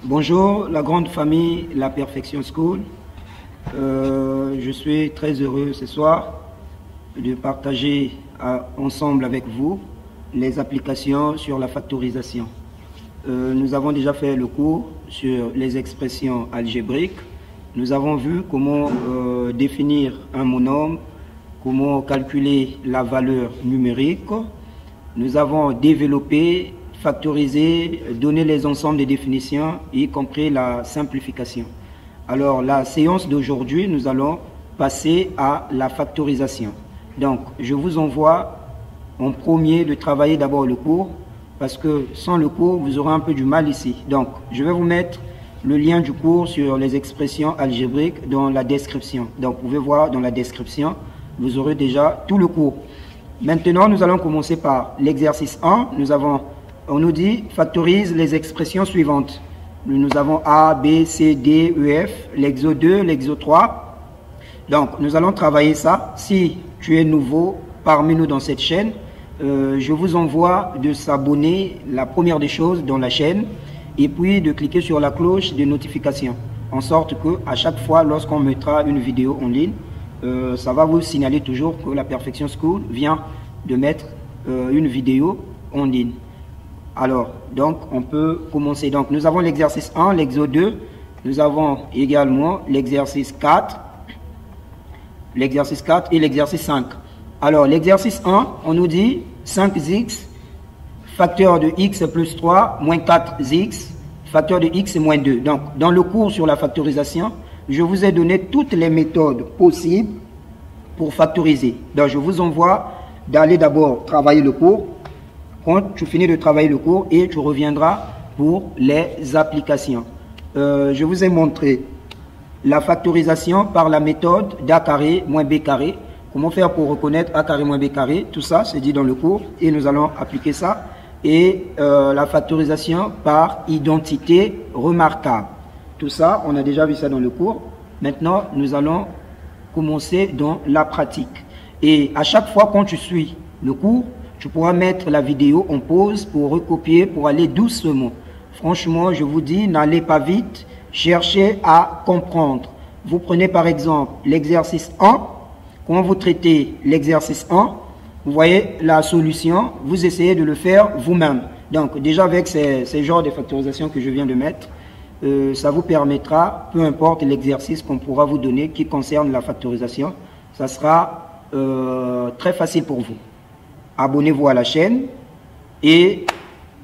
Bonjour, la grande famille La Perfection School. Je suis très heureux ce soir de partager ensemble avec vous les applications sur la factorisation. Nous avons déjà fait le cours sur les expressions algébriques. Nous avons vu comment définir un monome, comment calculer la valeur numérique. Nous avons développé, factorisé, donné les ensembles de définitions, y compris la simplification. Alors, la séance d'aujourd'hui, nous allons passer à la factorisation. Donc, je vous envoie en premier de travailler d'abord le cours, parce que sans le cours, vous aurez un peu du mal ici. Donc, je vais vous mettre le lien du cours sur les expressions algébriques dans la description. Donc, vous pouvez voir dans la description, vous aurez déjà tout le cours. Maintenant, nous allons commencer par l'exercice 1. On nous dit factorise les expressions suivantes. Nous avons A, B, C, D, E, F, l'exo 2, l'exo 3. Donc, nous allons travailler ça. Si tu es nouveau parmi nous dans cette chaîne, je vous envoie de s'abonner, la première des choses, dans la chaîne, et puis de cliquer sur la cloche de notification, en sorte que à chaque fois, lorsqu'on mettra une vidéo en ligne, ça va vous signaler toujours que la Perfection School vient de mettre une vidéo en ligne. Alors, donc, on peut commencer. Donc, nous avons l'exercice 1, l'exo 2. Nous avons également l'exercice 4 et l'exercice 5. Alors, l'exercice 1, on nous dit 5x, facteur de x plus 3, moins 4x, facteur de x moins 2. Donc, dans le cours sur la factorisation, je vous ai donné toutes les méthodes possibles pour factoriser. Donc, je vous envoie d'aller d'abord travailler le cours. Quand tu finis de travailler le cours et tu reviendras pour les applications. Je vous ai montré la factorisation par la méthode d'A carré moins B carré. Comment faire pour reconnaître A carré moins B carré. Tout ça, c'est dit dans le cours et nous allons appliquer ça. Et la factorisation par identité remarquable. Tout ça, on a déjà vu ça dans le cours. Maintenant, nous allons commencer dans la pratique. Et à chaque fois quand tu suis le cours, tu pourras mettre la vidéo en pause pour recopier, pour aller doucement. Franchement, je vous dis, n'allez pas vite, cherchez à comprendre. Vous prenez par exemple l'exercice 1. Quand vous traitez l'exercice 1, vous voyez la solution, vous essayez de le faire vous-même. Donc déjà avec ces genres de factorisation que je viens de mettre, ça vous permettra, peu importe l'exercice qu'on pourra vous donner qui concerne la factorisation, ça sera très facile pour vous. Abonnez-vous à la chaîne et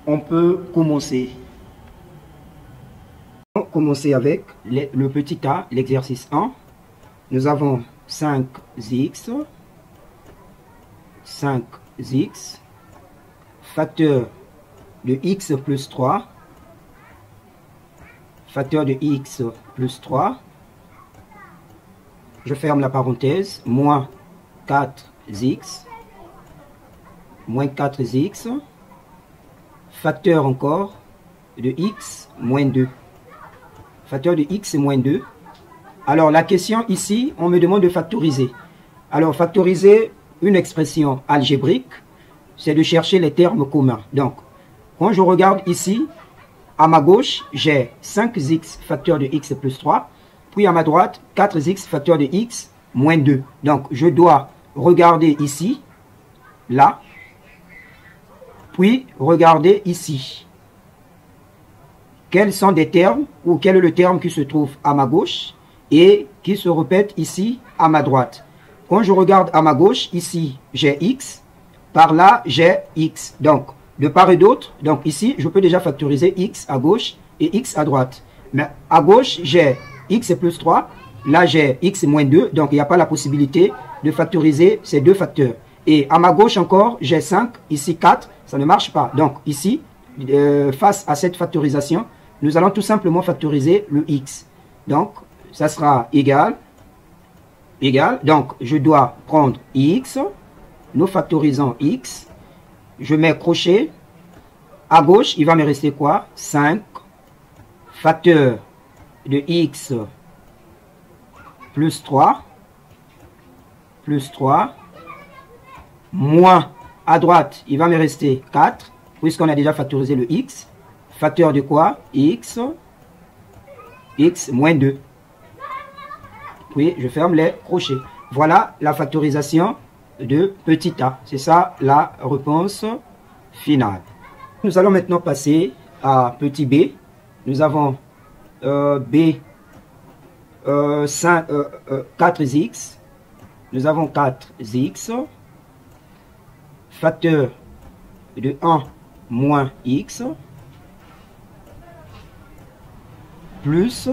on peut commencer. On va commencer avec le petit A, l'exercice 1. Nous avons 5x, facteur de x plus 3, facteur de x plus 3, je ferme la parenthèse, moins 4x, moins 4x, facteur encore de x moins 2. Facteur de x moins 2. Alors la question ici, on me demande de factoriser. Alors factoriser une expression algébrique, c'est de chercher les termes communs. Donc, quand je regarde ici, à ma gauche, j'ai 5x facteur de x plus 3, puis à ma droite, 4x facteur de x moins 2. Donc, je dois regarder ici, là, puis regardez ici. Quels sont des termes ou quel est le terme qui se trouve à ma gauche et qui se répète ici à ma droite. Quand je regarde à ma gauche, ici j'ai x, par là j'ai x. Donc de part et d'autre, donc ici je peux déjà factoriser x à gauche et x à droite. Mais à gauche j'ai x plus 3, là j'ai x moins 2, donc il n'y a pas la possibilité de factoriser ces deux facteurs. Et à ma gauche encore, j'ai 5, ici 4, ça ne marche pas. Donc ici, face à cette factorisation, nous allons tout simplement factoriser le x. Donc, ça sera égal. Donc, je dois prendre x, nous factorisons x, je mets crochet, à gauche, il va me rester quoi? 5, facteur de x plus 3, moins à droite, il va me rester 4, puisqu'on a déjà factorisé le x. Facteur de quoi? X x moins 2. Puis je ferme les crochets. Voilà la factorisation de petit a. C'est ça la réponse finale. Nous allons maintenant passer à petit b. Nous avons b 4x. Nous avons 4x. Facteur de 1 moins x. Plus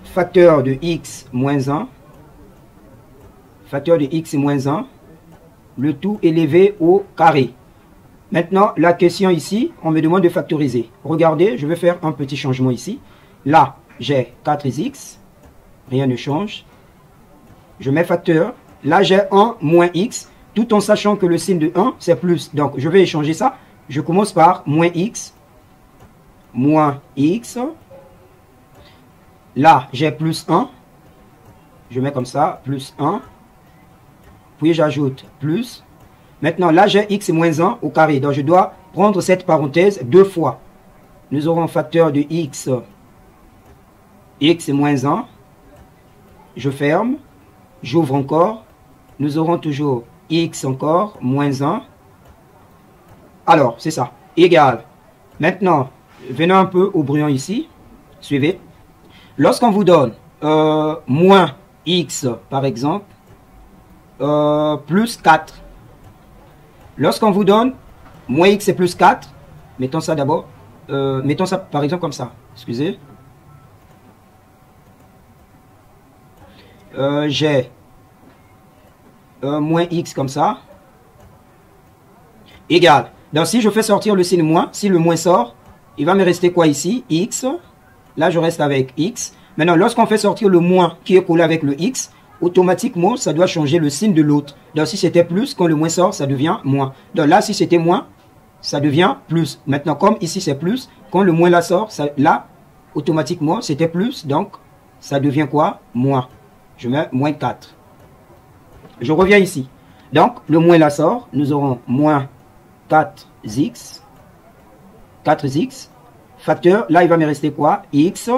facteur de x moins 1. Facteur de x moins 1. Le tout élevé au carré. Maintenant, la question ici, on me demande de factoriser. Regardez, je vais faire un petit changement ici. Là, j'ai 4x. Rien ne change. Je mets facteur. Là, j'ai 1 moins x. Tout en sachant que le signe de 1, c'est plus. Donc, je vais échanger ça. Je commence par moins x. Moins x. Là, j'ai plus 1. Je mets comme ça, plus 1. Puis, j'ajoute plus. Maintenant, là, j'ai x moins 1 au carré. Donc, je dois prendre cette parenthèse deux fois. Nous aurons facteur de x moins 1. Je ferme. J'ouvre encore. Nous aurons toujours x encore, moins 1. Alors, c'est ça. Égal. Maintenant, venons un peu au brouillon ici. Suivez. Lorsqu'on vous donne moins x, par exemple, plus 4. Lorsqu'on vous donne moins x et plus 4, mettons ça d'abord. Mettons ça par exemple comme ça. Excusez. J'ai moins x comme ça. Égal. Donc si je fais sortir le signe moins, si le moins sort, il va me rester quoi ici? X. Là je reste avec x. Maintenant lorsqu'on fait sortir le moins qui est collé avec le x, automatiquement ça doit changer le signe de l'autre. Donc si c'était plus, quand le moins sort, ça devient moins. Donc là si c'était moins, ça devient plus. Maintenant comme ici c'est plus, quand le moins là sort, ça, là automatiquement c'était plus, donc ça devient quoi? Moins. Je mets moins 4. Je reviens ici. Donc, le moins là sort. Nous aurons moins 4x. 4x. Facteur, là, il va me rester quoi? X.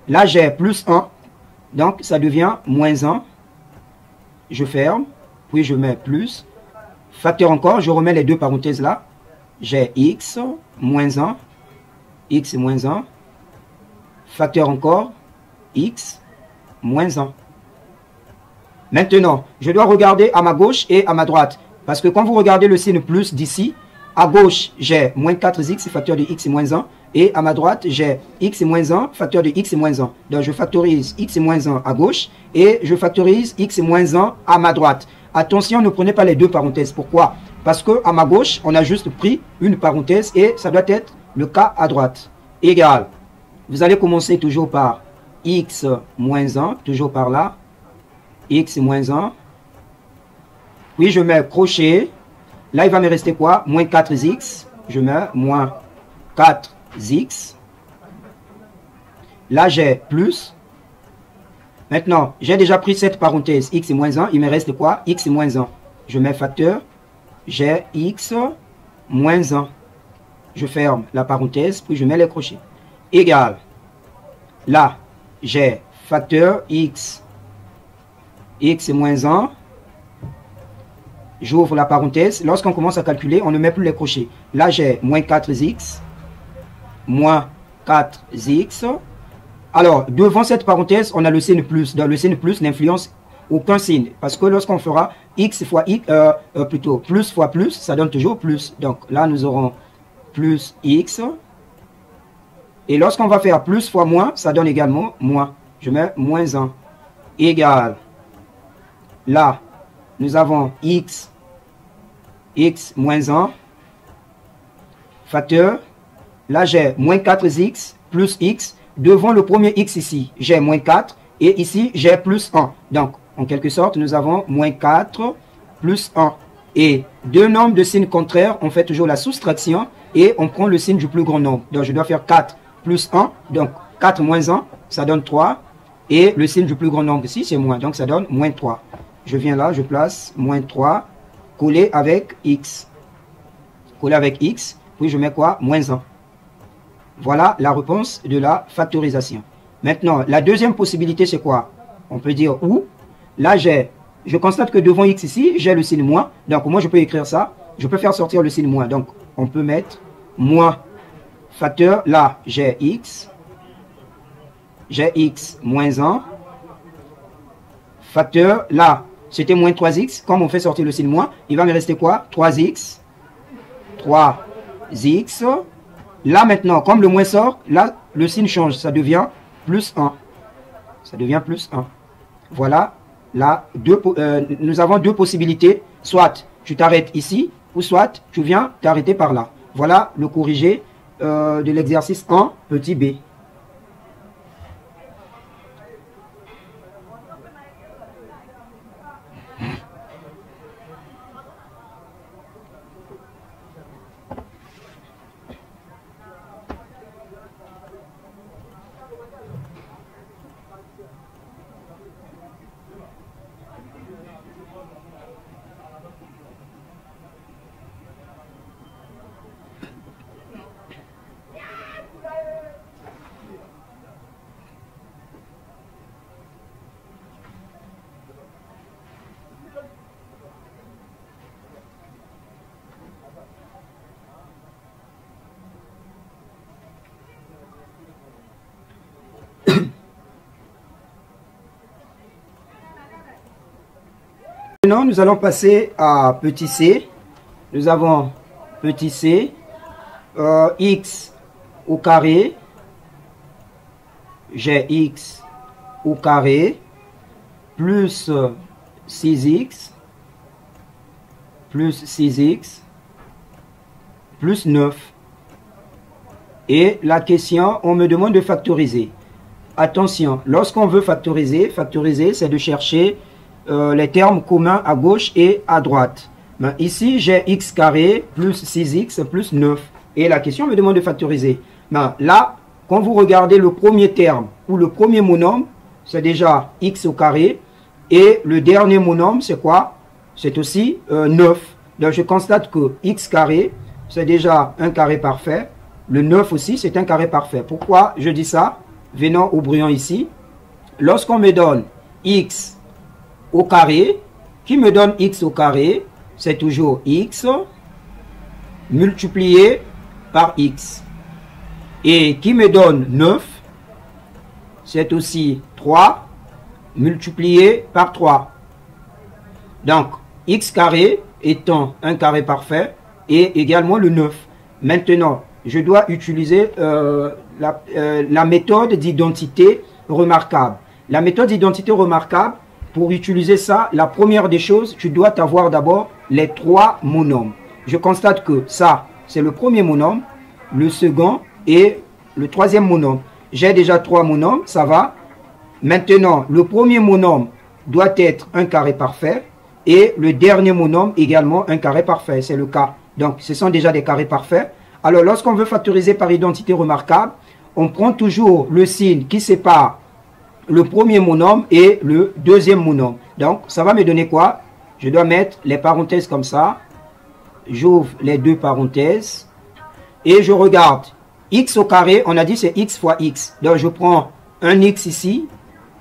Là, j'ai plus 1. Donc, ça devient moins 1. Je ferme. Puis, je mets plus. Facteur encore. Je remets les deux parenthèses là. J'ai x moins 1. X moins 1. Facteur encore. X moins 1. Maintenant, je dois regarder à ma gauche et à ma droite. Parce que quand vous regardez le signe plus d'ici, à gauche, j'ai moins 4x, facteur de x moins 1. Et à ma droite, j'ai x moins 1, facteur de x moins 1. Donc, je factorise x moins 1 à gauche et je factorise x moins 1 à ma droite. Attention, ne prenez pas les deux parenthèses. Pourquoi? Parce qu'à ma gauche, on a juste pris une parenthèse et ça doit être le cas à droite. Égal. Vous allez commencer toujours par x moins 1, toujours par là. X moins 1. Puis je mets crochet. Là, il va me rester quoi? Moins 4x. Je mets moins 4x. Là, j'ai plus. Maintenant, j'ai déjà pris cette parenthèse x moins 1. Il me reste quoi? X moins 1. Je mets facteur. J'ai x moins 1. Je ferme la parenthèse, puis je mets les crochets. Égal. Là, j'ai facteur x moins 1. J'ouvre la parenthèse. Lorsqu'on commence à calculer, on ne met plus les crochets. Là, j'ai moins 4x. Moins 4x. Alors, devant cette parenthèse, on a le signe plus. Dans le signe plus n'influence aucun signe. Parce que lorsqu'on fera x fois x, plutôt plus fois plus, ça donne toujours plus. Donc là, nous aurons plus x. Et lorsqu'on va faire plus fois moins, ça donne également moins. Je mets moins 1. Égal. Là, nous avons x moins 1. Facteur. Là, j'ai moins 4x plus x. Devant le premier x ici, j'ai moins 4. Et ici, j'ai plus 1. Donc, en quelque sorte, nous avons moins 4 plus 1. Et deux nombres de signes contraires, on fait toujours la soustraction. Et on prend le signe du plus grand nombre. Donc, je dois faire 4 plus 1. Donc, 4 moins 1, ça donne 3. Et le signe du plus grand nombre ici, c'est moins. Donc, ça donne moins 3. Je viens là, je place moins 3, collé avec x. Collé avec x, puis je mets quoi? Moins 1. Voilà la réponse de la factorisation. Maintenant, la deuxième possibilité, c'est quoi? On peut dire ou. Là, je constate que devant x ici, j'ai le signe moins. Donc, moi, je peux écrire ça. Je peux faire sortir le signe moins. Donc, on peut mettre moins facteur. Là, j'ai x moins 1. Facteur, là, c'était moins 3x. Comme on fait sortir le signe moins, il va me rester quoi? 3x. 3x. Là, maintenant, comme le moins sort, là, le signe change. Ça devient plus 1. Ça devient plus 1. Voilà. Là, nous avons deux possibilités. Soit tu t'arrêtes ici, ou soit tu viens t'arrêter par là. Voilà le corrigé de l'exercice 1, petit b. Maintenant, nous allons passer à petit c. Nous avons petit c, x au carré, j'ai x au carré, plus 6x, plus 9. Et la question, on me demande de factoriser. Attention, lorsqu'on veut factoriser, c'est de chercher les termes communs à gauche et à droite. Ben, ici, j'ai x carré plus 6x plus 9. Et la question me demande de factoriser. Ben, là, quand vous regardez le premier terme ou le premier monome, c'est déjà x au carré. Et le dernier monome, c'est quoi? C'est aussi 9. Donc, je constate que x carré, c'est déjà un carré parfait. Le 9 aussi, c'est un carré parfait. Pourquoi je dis ça? Venons au brouillon ici. Lorsqu'on me donne x au carré, qui me donne x au carré, c'est toujours x multiplié par x. Et qui me donne 9, c'est aussi 3 multiplié par 3. Donc, x carré étant un carré parfait et également le 9. Maintenant, je dois utiliser la méthode d'identité remarquable. La méthode d'identité remarquable, pour utiliser ça, la première des choses, tu dois avoir d'abord les trois monômes. Je constate que ça, c'est le premier monôme, le second et le troisième monôme. J'ai déjà trois monômes, ça va. Maintenant, le premier monôme doit être un carré parfait et le dernier monôme également un carré parfait. C'est le cas. Donc, ce sont déjà des carrés parfaits. Alors, lorsqu'on veut factoriser par identité remarquable, on prend toujours le signe qui sépare le premier monôme et le deuxième monôme. Donc, ça va me donner quoi? Je dois mettre les parenthèses comme ça. J'ouvre les deux parenthèses. Et je regarde. X au carré, on a dit c'est x fois x. Donc, je prends un x ici.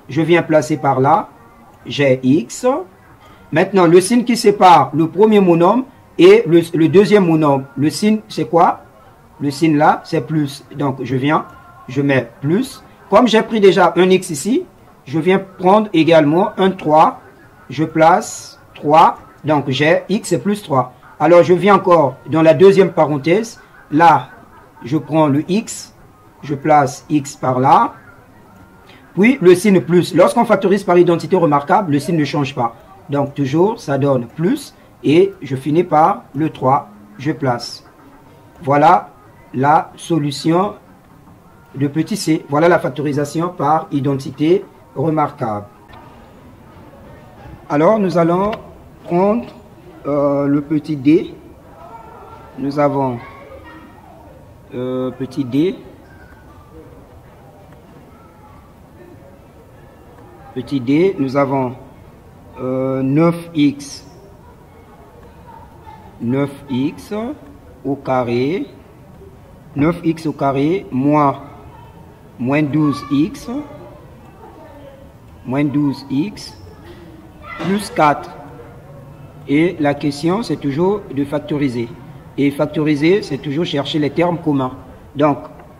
Je viens placer par là. J'ai x. Maintenant, le signe qui sépare le premier monôme et le deuxième monôme. Le signe, c'est quoi? Le signe là, c'est plus. Donc, je mets plus. Comme j'ai pris déjà un x ici, je viens prendre également un 3. Je place 3. Donc, j'ai x plus 3. Alors, je viens encore dans la deuxième parenthèse. Là, je prends le x. Je place x par là. Puis, le signe plus. Lorsqu'on factorise par identité remarquable, le signe ne change pas. Donc, toujours, ça donne plus. Et je finis par le 3. Je place. Voilà la solution de petit c. Voilà la factorisation par identité remarquable. Alors, nous allons prendre le petit d. Nous avons petit d. Petit d, nous avons 9x au carré 9x au carré moins 12x plus 4. Et la question, c'est toujours de factoriser. Et factoriser, c'est toujours chercher les termes communs. Donc,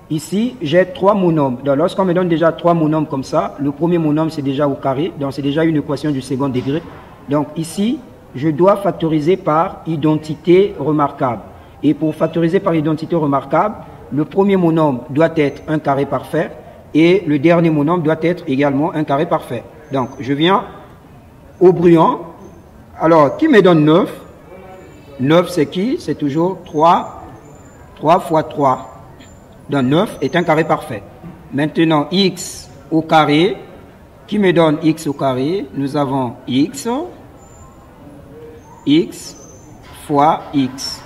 ici, j'ai 3 monomes. Donc, lorsqu'on me donne déjà 3 monomes comme ça, le premier monome, c'est déjà au carré. Donc, c'est déjà une équation du second degré. Donc, ici, je dois factoriser par identité remarquable. Et pour factoriser par identité remarquable, le premier monome doit être un carré parfait. Et le dernier monome doit être également un carré parfait. Donc, je viens au brouillon. Alors, qui me donne 9? 9, c'est qui? C'est toujours 3 fois 3. Donc, 9 est un carré parfait. Maintenant, x au carré. Qui me donne x au carré? Nous avons x fois x.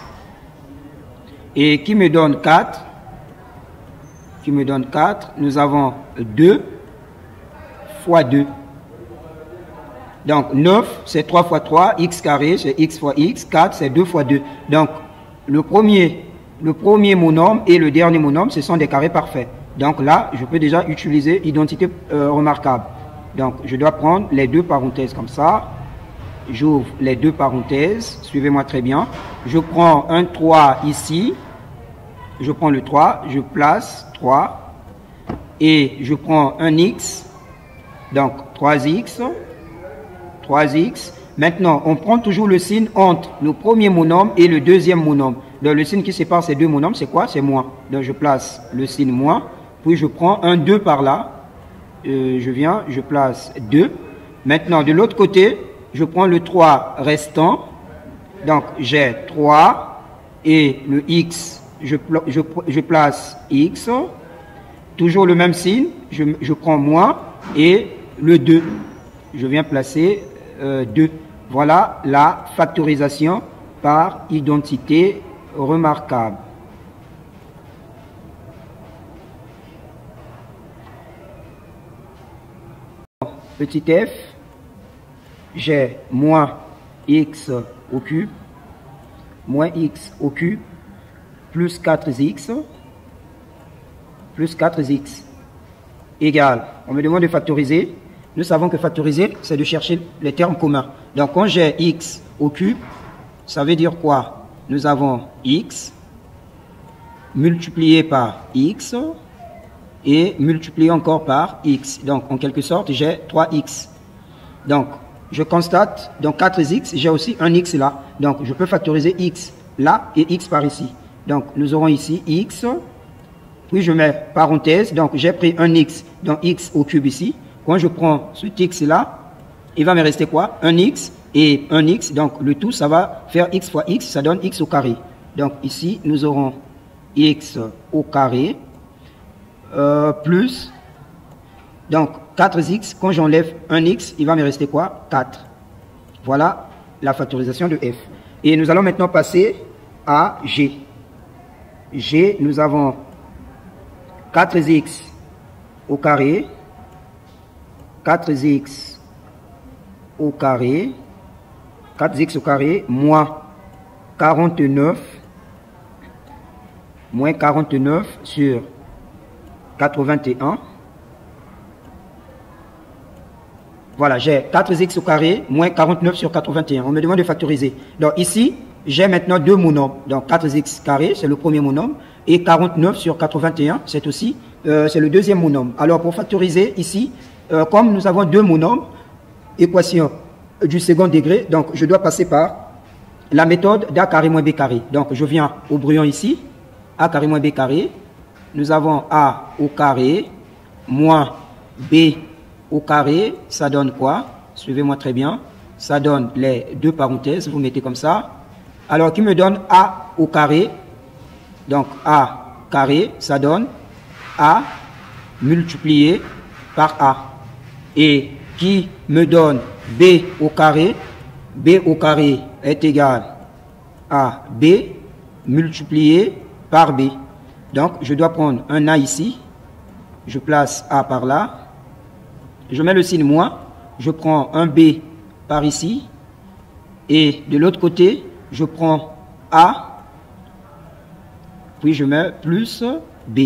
Et qui me donne 4? Qui me donne 4? Nous avons 2 fois 2. Donc, 9, c'est 3 fois 3, x carré, c'est x fois x, 4, c'est 2 fois 2. Donc, le premier monome et le dernier monome, ce sont des carrés parfaits. Donc là, je peux déjà utiliser identité remarquable. Donc, je dois prendre les deux parenthèses comme ça. J'ouvre les deux parenthèses, suivez-moi très bien. Je prends un 3 ici. Je prends le 3, je place 3. Et je prends un x, donc 3x. Maintenant, on prend toujours le signe entre le premier monome et le deuxième monome. Donc, le signe qui sépare ces deux monomes, c'est quoi? C'est moins. Donc, je place le signe moins. Puis, je prends un 2 par là. Je place 2. Maintenant, de l'autre côté, je prends le 3 restant. Donc, j'ai 3. Et le x, je place x. Toujours le même signe. Je prends moins. Et le 2. Je viens placer 2. Voilà la factorisation par identité remarquable. Petit f, j'ai moins x au cube plus 4x égale, on me demande de factoriser. Nous savons que factoriser, c'est de chercher les termes communs. Donc, quand j'ai x au cube, ça veut dire quoi? Nous avons x multiplié par x et multiplié encore par x. Donc, en quelque sorte, j'ai 3x. Donc, je constate, dans 4x, j'ai aussi un x là. Donc, je peux factoriser x là et x par ici. Donc, nous aurons ici x. Puis, je mets parenthèse. Donc, j'ai pris un x, donc x au cube ici. Quand je prends ce x là, il va me rester quoi? Un x et un x. Donc, le tout, ça va faire x fois x, ça donne x au carré. Donc, ici, nous aurons x au carré plus, donc 4x, quand j'enlève un x, il va me rester quoi? 4. Voilà la factorisation de f. Et nous allons maintenant passer à g. G, nous avons 4x au carré, 4x au carré moins 49 sur 81. Voilà, j'ai 4x au carré moins 49 sur 81. On me demande de factoriser. Donc ici, j'ai maintenant deux monomes. Donc 4x carré, c'est le premier monome. Et 49 sur 81, c'est aussi c'est le deuxième monome. Alors pour factoriser ici, comme nous avons deux monomes, équation du second degré, donc je dois passer par la méthode d'A carré moins B carré. Donc je viens au brouillon ici, A carré moins B carré. Nous avons A au carré moins B au carré. Ça donne quoi? Suivez-moi très bien. Ça donne les deux parenthèses. Vous mettez comme ça. Alors, qui me donne A au carré? Donc, A carré, ça donne A multiplié par A. Et qui me donne B au carré? B au carré est égal à B multiplié par B. Donc, je dois prendre un A ici. Je place A par là. Je mets le signe moins. Je prends un B par ici. Et de l'autre côté, je prends A puis je mets plus B.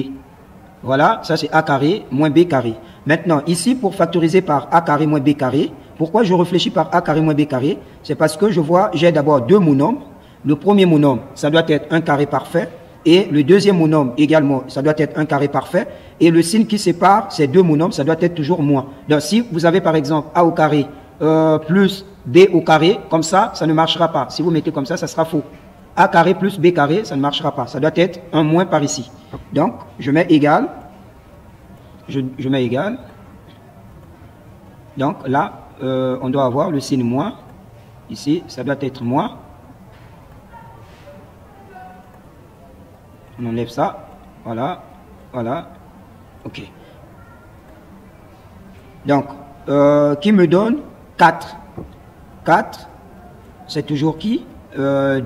Voilà, ça c'est A carré moins B carré. Maintenant, ici, pour factoriser par A carré moins B carré, pourquoi je réfléchis par A carré moins B carré? C'est parce que je vois, j'ai d'abord deux monomes. Le premier monome, ça doit être un carré parfait. Et le deuxième monome également, ça doit être un carré parfait. Et le signe qui sépare ces deux monomes, ça doit être toujours moins. Donc, si vous avez par exemple A au carré plus B au carré, comme ça ne marchera pas. Si vous mettez comme ça sera faux. A carré plus B carré, ça ne marchera pas. Ça doit être un moins par ici. Donc, je mets égal. Je mets égal. Donc, là, on doit avoir le signe moins. Ici, ça doit être moins. On enlève ça. Voilà. Voilà. OK. Donc, qui me donne 4. 4, c'est toujours qui 2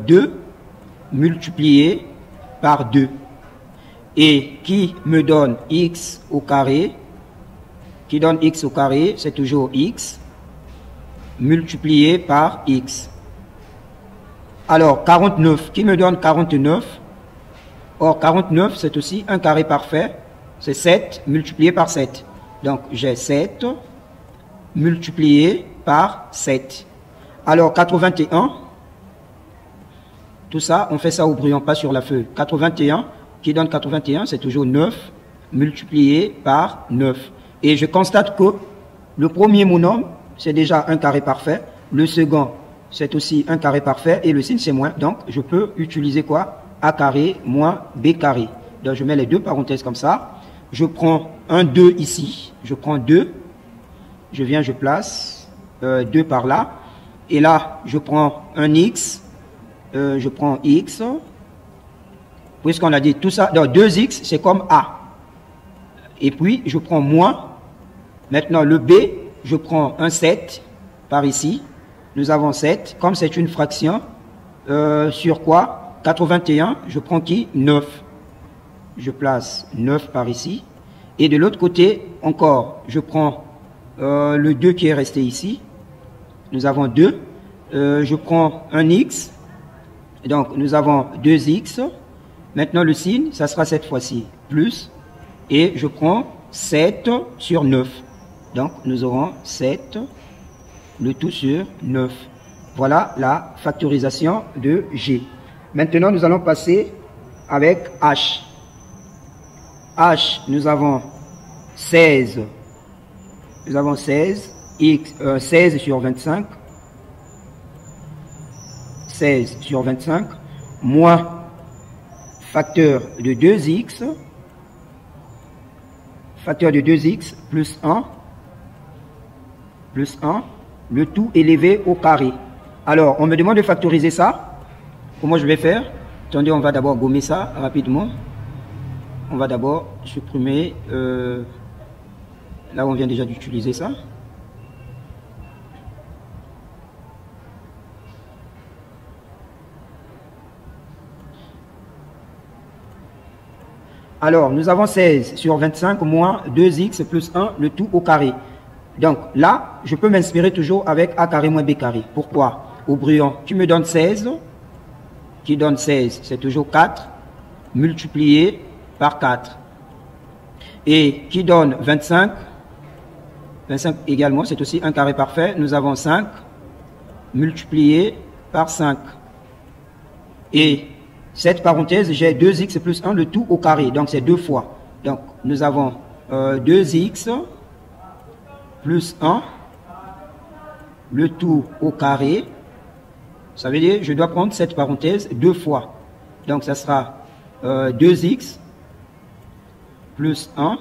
multiplié par 2. Et qui me donne x au carré, qui donne x au carré, c'est toujours x multiplié par x. Alors, 49, qui me donne 49? Or, 49, c'est aussi un carré parfait, c'est 7 multiplié par 7. Donc, j'ai 7 multiplié par 7. Alors, 81, tout ça, on fait ça au brouillon, pas sur la feuille. 81, qui donne 81, c'est toujours 9 multiplié par 9. Et je constate que le premier monome, c'est déjà un carré parfait. Le second, c'est aussi un carré parfait. Et le signe, c'est moins. Donc, je peux utiliser quoi? A carré moins B carré. Donc, je mets les deux parenthèses comme ça. Je prends un 2 ici. Je prends 2. Je viens, je place 2 par là. Et là, je prends un x. Je prends x. Puisqu'on a dit tout ça, donc 2x, c'est comme A. Et puis, je prends moins. Maintenant, le B, je prends un 7 par ici. Nous avons 7. Comme c'est une fraction, sur quoi 81, je prends qui 9. Je place 9 par ici. Et de l'autre côté, encore, je prends le 2 qui est resté ici. Nous avons 2. Je prends un x. Donc, nous avons 2x. Maintenant, le signe, ça sera cette fois-ci plus. Et je prends 7 sur 9. Donc, nous aurons 7, le tout sur 9. Voilà la factorisation de G. Maintenant, nous allons passer avec H. H, nous avons 16. Nous avons 16. X, 16 sur 25. 16 sur 25. Moins facteur de 2x. Facteur de 2x plus 1. Plus 1. Le tout élevé au carré. Alors, on me demande de factoriser ça. Comment je vais faire? Attendez, on va d'abord gommer ça rapidement. On va d'abord supprimer là où on vient déjà d'utiliser ça. Alors, nous avons 16 sur 25 moins 2x plus 1, le tout au carré. Donc là, je peux m'inspirer toujours avec A carré moins B carré. Pourquoi? Au brouillon, tu me donnes 16. Qui donne 16, c'est toujours 4 multiplié par 4. Et qui donne 25, 25 également, c'est aussi un carré parfait. Nous avons 5 multiplié par 5. Et cette parenthèse, j'ai 2x plus 1, le tout au carré. Donc, c'est 2 fois. Donc, nous avons 2x plus 1, le tout au carré. Ça veut dire, je dois prendre cette parenthèse 2 fois. Donc, ça sera 2x plus 1.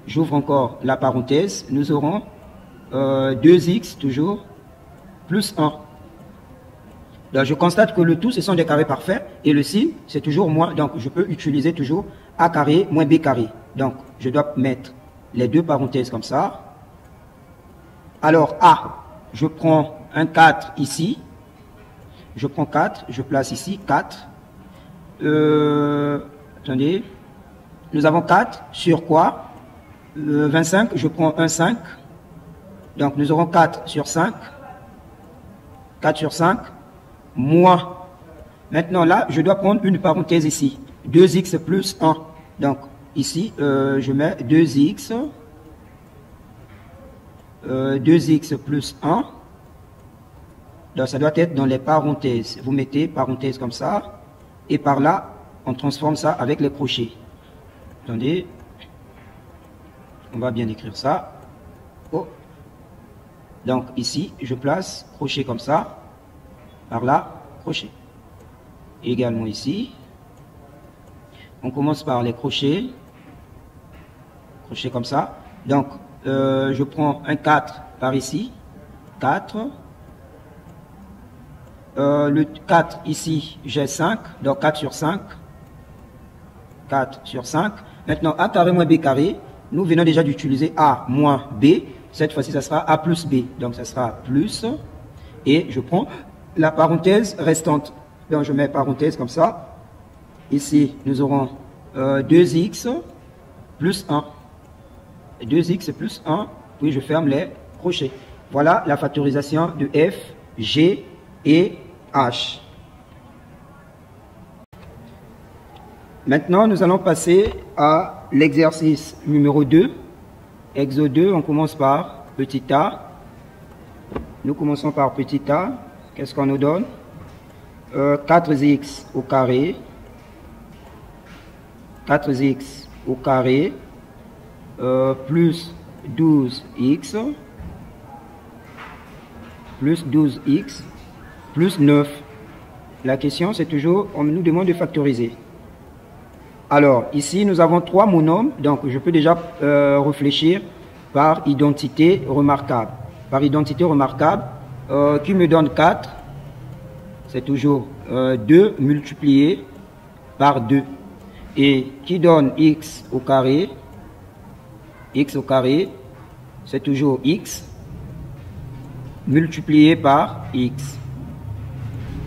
J'ouvre encore la parenthèse. Nous aurons 2x toujours plus 1. Donc, je constate que le tout, ce sont des carrés parfaits. Et le signe, c'est toujours moins. Donc, je peux utiliser toujours A carré moins B carré. Donc, je dois mettre les deux parenthèses comme ça. Alors, A, je prends un 4 ici. Je prends 4, je place ici 4. Attendez. Nous avons 4 sur quoi 25, je prends un 5. Donc, nous aurons 4 sur 5. 4 sur 5. Moins Maintenant, là, je dois prendre une parenthèse ici. 2x plus 1. Donc, ici, je mets 2x. 2x plus 1. Donc, ça doit être dans les parenthèses. Vous mettez parenthèse comme ça. Et par là, on transforme ça avec les crochets. Attendez. On va bien écrire ça. Oh. Donc, ici, je place crochet comme ça. Par là, crochet. Également ici. On commence par les crochets. Crochet comme ça. Donc, je prends un 4 par ici. 4. Le 4 ici, j'ai 5. Donc, 4 sur 5. 4 sur 5. Maintenant, A carré moins B carré. Nous venons déjà d'utiliser A moins B. Cette fois-ci, ça sera A plus B. Donc, ça sera plus. Et je prends la parenthèse restante. Donc, je mets parenthèse comme ça. Ici, nous aurons 2x plus 1. 2x plus 1. Puis, je ferme les crochets. Voilà la factorisation de F, G et H. Maintenant, nous allons passer à l'exercice numéro 2. Exo 2, on commence par petit a. Nous commençons par petit a. Qu'est-ce qu'on nous donne? 4x au carré. 4x au carré. Plus 12x. Plus 12x. Plus 9. La question, c'est toujours, on nous demande de factoriser. Alors, ici, nous avons 3 monomes, donc je peux déjà réfléchir par identité remarquable. Par identité remarquable, qui me donne 4, c'est toujours 2 multiplié par 2. Et qui donne x au carré, c'est toujours x multiplié par x.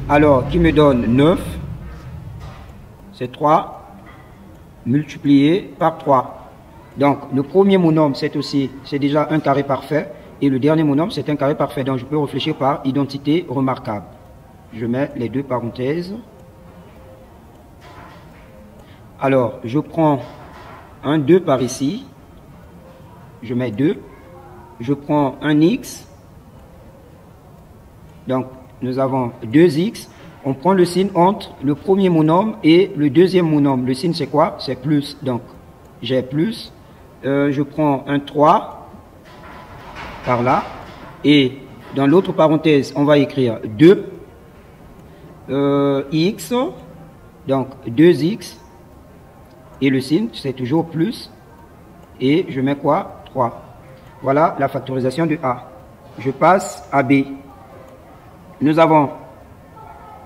Alors, qui me donne 9, c'est 3 multiplié par 3. Donc, le premier monome, c'est déjà un carré parfait. Et le dernier monome, c'est un carré parfait. Donc, je peux réfléchir par identité remarquable. Je mets les deux parenthèses. Alors, je prends un 2 par ici. Je mets 2. Je prends un x. Donc, nous avons 2x. On prend le signe entre le premier monome et le deuxième monome. Le signe, c'est quoi? C'est plus. Donc, j'ai plus. Je prends un 3 par là. Et dans l'autre parenthèse, on va écrire 2 x. Donc, 2x. Et le signe, c'est toujours plus. Et je mets quoi? 3. Voilà la factorisation de A. Je passe à B. Nous avons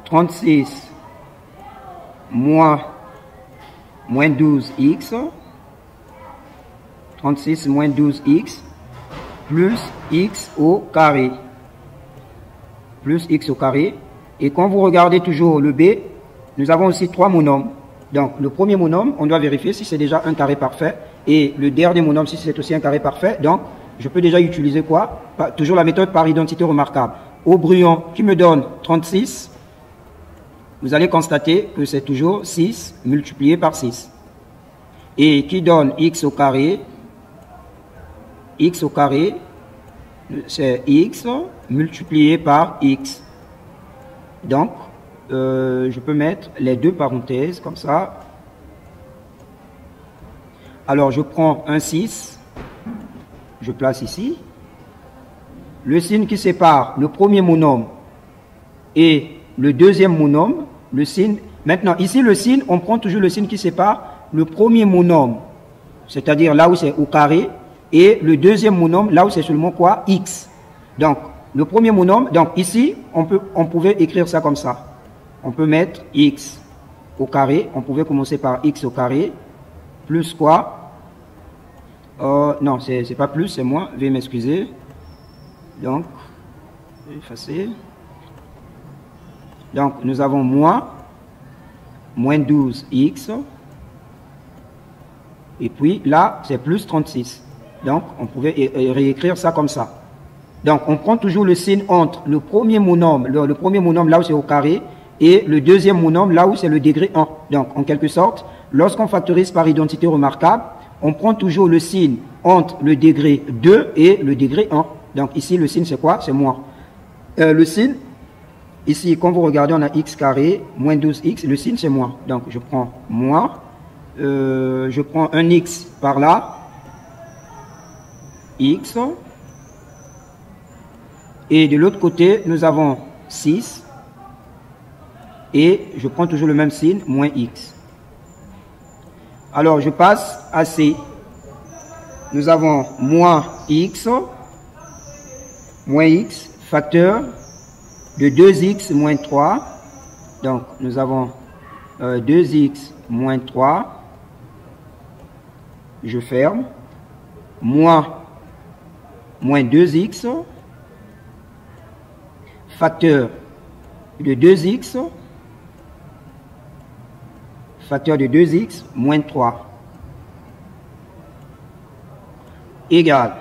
36 moins 12x, 36 moins 12x, plus x au carré. Plus x au carré. Et quand vous regardez toujours le B, nous avons aussi 3 monomes. Donc, le premier monome, on doit vérifier si c'est déjà un carré parfait. Et le dernier monome, si c'est aussi un carré parfait. Donc, je peux déjà utiliser quoi? Toujours la méthode par identité remarquable. Au brouillon, qui me donne 36. Vous allez constater que c'est toujours 6 multiplié par 6. Et qui donne x au carré? X au carré, c'est x multiplié par x. Donc, je peux mettre les deux parenthèses comme ça. Alors, je prends un 6. Je place ici. Le signe qui sépare le premier monome et le deuxième monome, le signe. Maintenant, ici, le signe, on prend toujours le signe qui sépare le premier monome, c'est-à-dire là où c'est au carré, et le deuxième monome, là où c'est seulement quoi? X. Donc, le premier monome, donc ici, on pouvait écrire ça comme ça. On peut mettre x au carré, on pouvait commencer par x au carré, plus quoi? Non, c'est pas plus, c'est moins, veuillez m'excuser. Donc, je vais effacer. Donc, nous avons moins 12x. Et puis, là, c'est plus 36. Donc, on pouvait réécrire ça comme ça. Donc, on prend toujours le signe entre le premier monome, le premier monome là où c'est au carré, et le deuxième monombre là où c'est le degré 1. Donc, en quelque sorte, lorsqu'on factorise par identité remarquable, on prend toujours le signe entre le degré 2 et le degré 1. Donc, ici, le signe, c'est quoi? C'est moins. Le signe, ici, quand vous regardez, on a x carré moins 12x. Le signe, c'est moins. Donc, je prends moins. Je prends un x par là. X. Et de l'autre côté, nous avons 6. Et je prends toujours le même signe, moins x. Alors, je passe à C. Nous avons moins x, facteur de 2x moins 3. Donc, nous avons 2x moins 3. Je ferme. Moins 2x, facteur de 2x, moins 3, égale.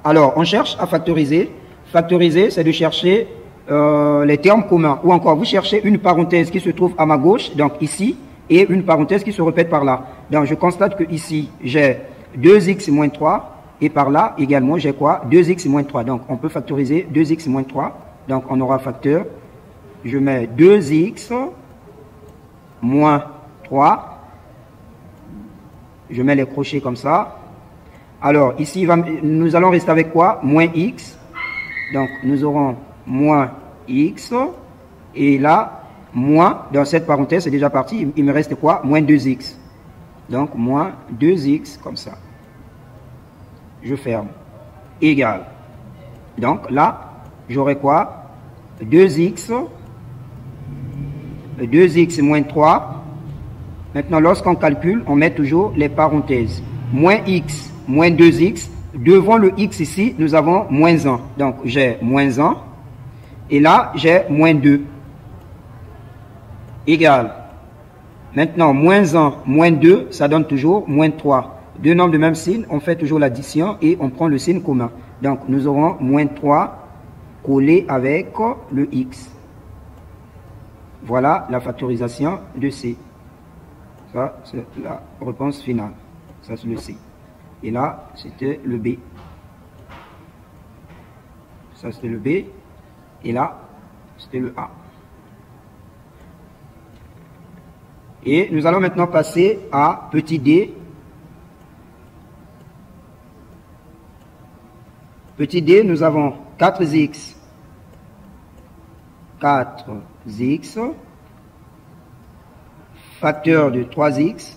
Alors, on cherche à factoriser. Factoriser, c'est de chercher les termes communs. Ou encore, vous cherchez une parenthèse qui se trouve à ma gauche, donc ici, et une parenthèse qui se répète par là. Donc, je constate que ici, j'ai 2x moins 3. Et par là, également, j'ai quoi? 2x moins 3. Donc, on peut factoriser 2x moins 3. Donc, on aura facteur. Je mets 2x moins 3. Je mets les crochets comme ça. Alors, ici, nous allons rester avec quoi? Moins x. Donc, nous aurons moins x. Et là, moins, dans cette parenthèse, c'est déjà parti. Il me reste quoi? Moins 2x. Donc, moins 2x, comme ça. Je ferme. Égal. Donc là, j'aurai quoi? 2x moins 3. Maintenant, lorsqu'on calcule, on met toujours les parenthèses. Moins x, moins 2x. Devant le x ici, nous avons moins 1. Donc, j'ai moins 1. Et là, j'ai moins 2. Égal. Maintenant, moins 1, moins 2, ça donne toujours moins 3. Deux nombres de même signe, on fait toujours l'addition et on prend le signe commun. Donc, nous aurons moins 3 collé avec le x. Voilà la factorisation de C. Ça, c'est la réponse finale. Ça, c'est le C. Et là, c'était le B. Ça, c'était le B. Et là, c'était le A. Et nous allons maintenant passer à petit d. Petit d, nous avons 4x, facteur de 3x,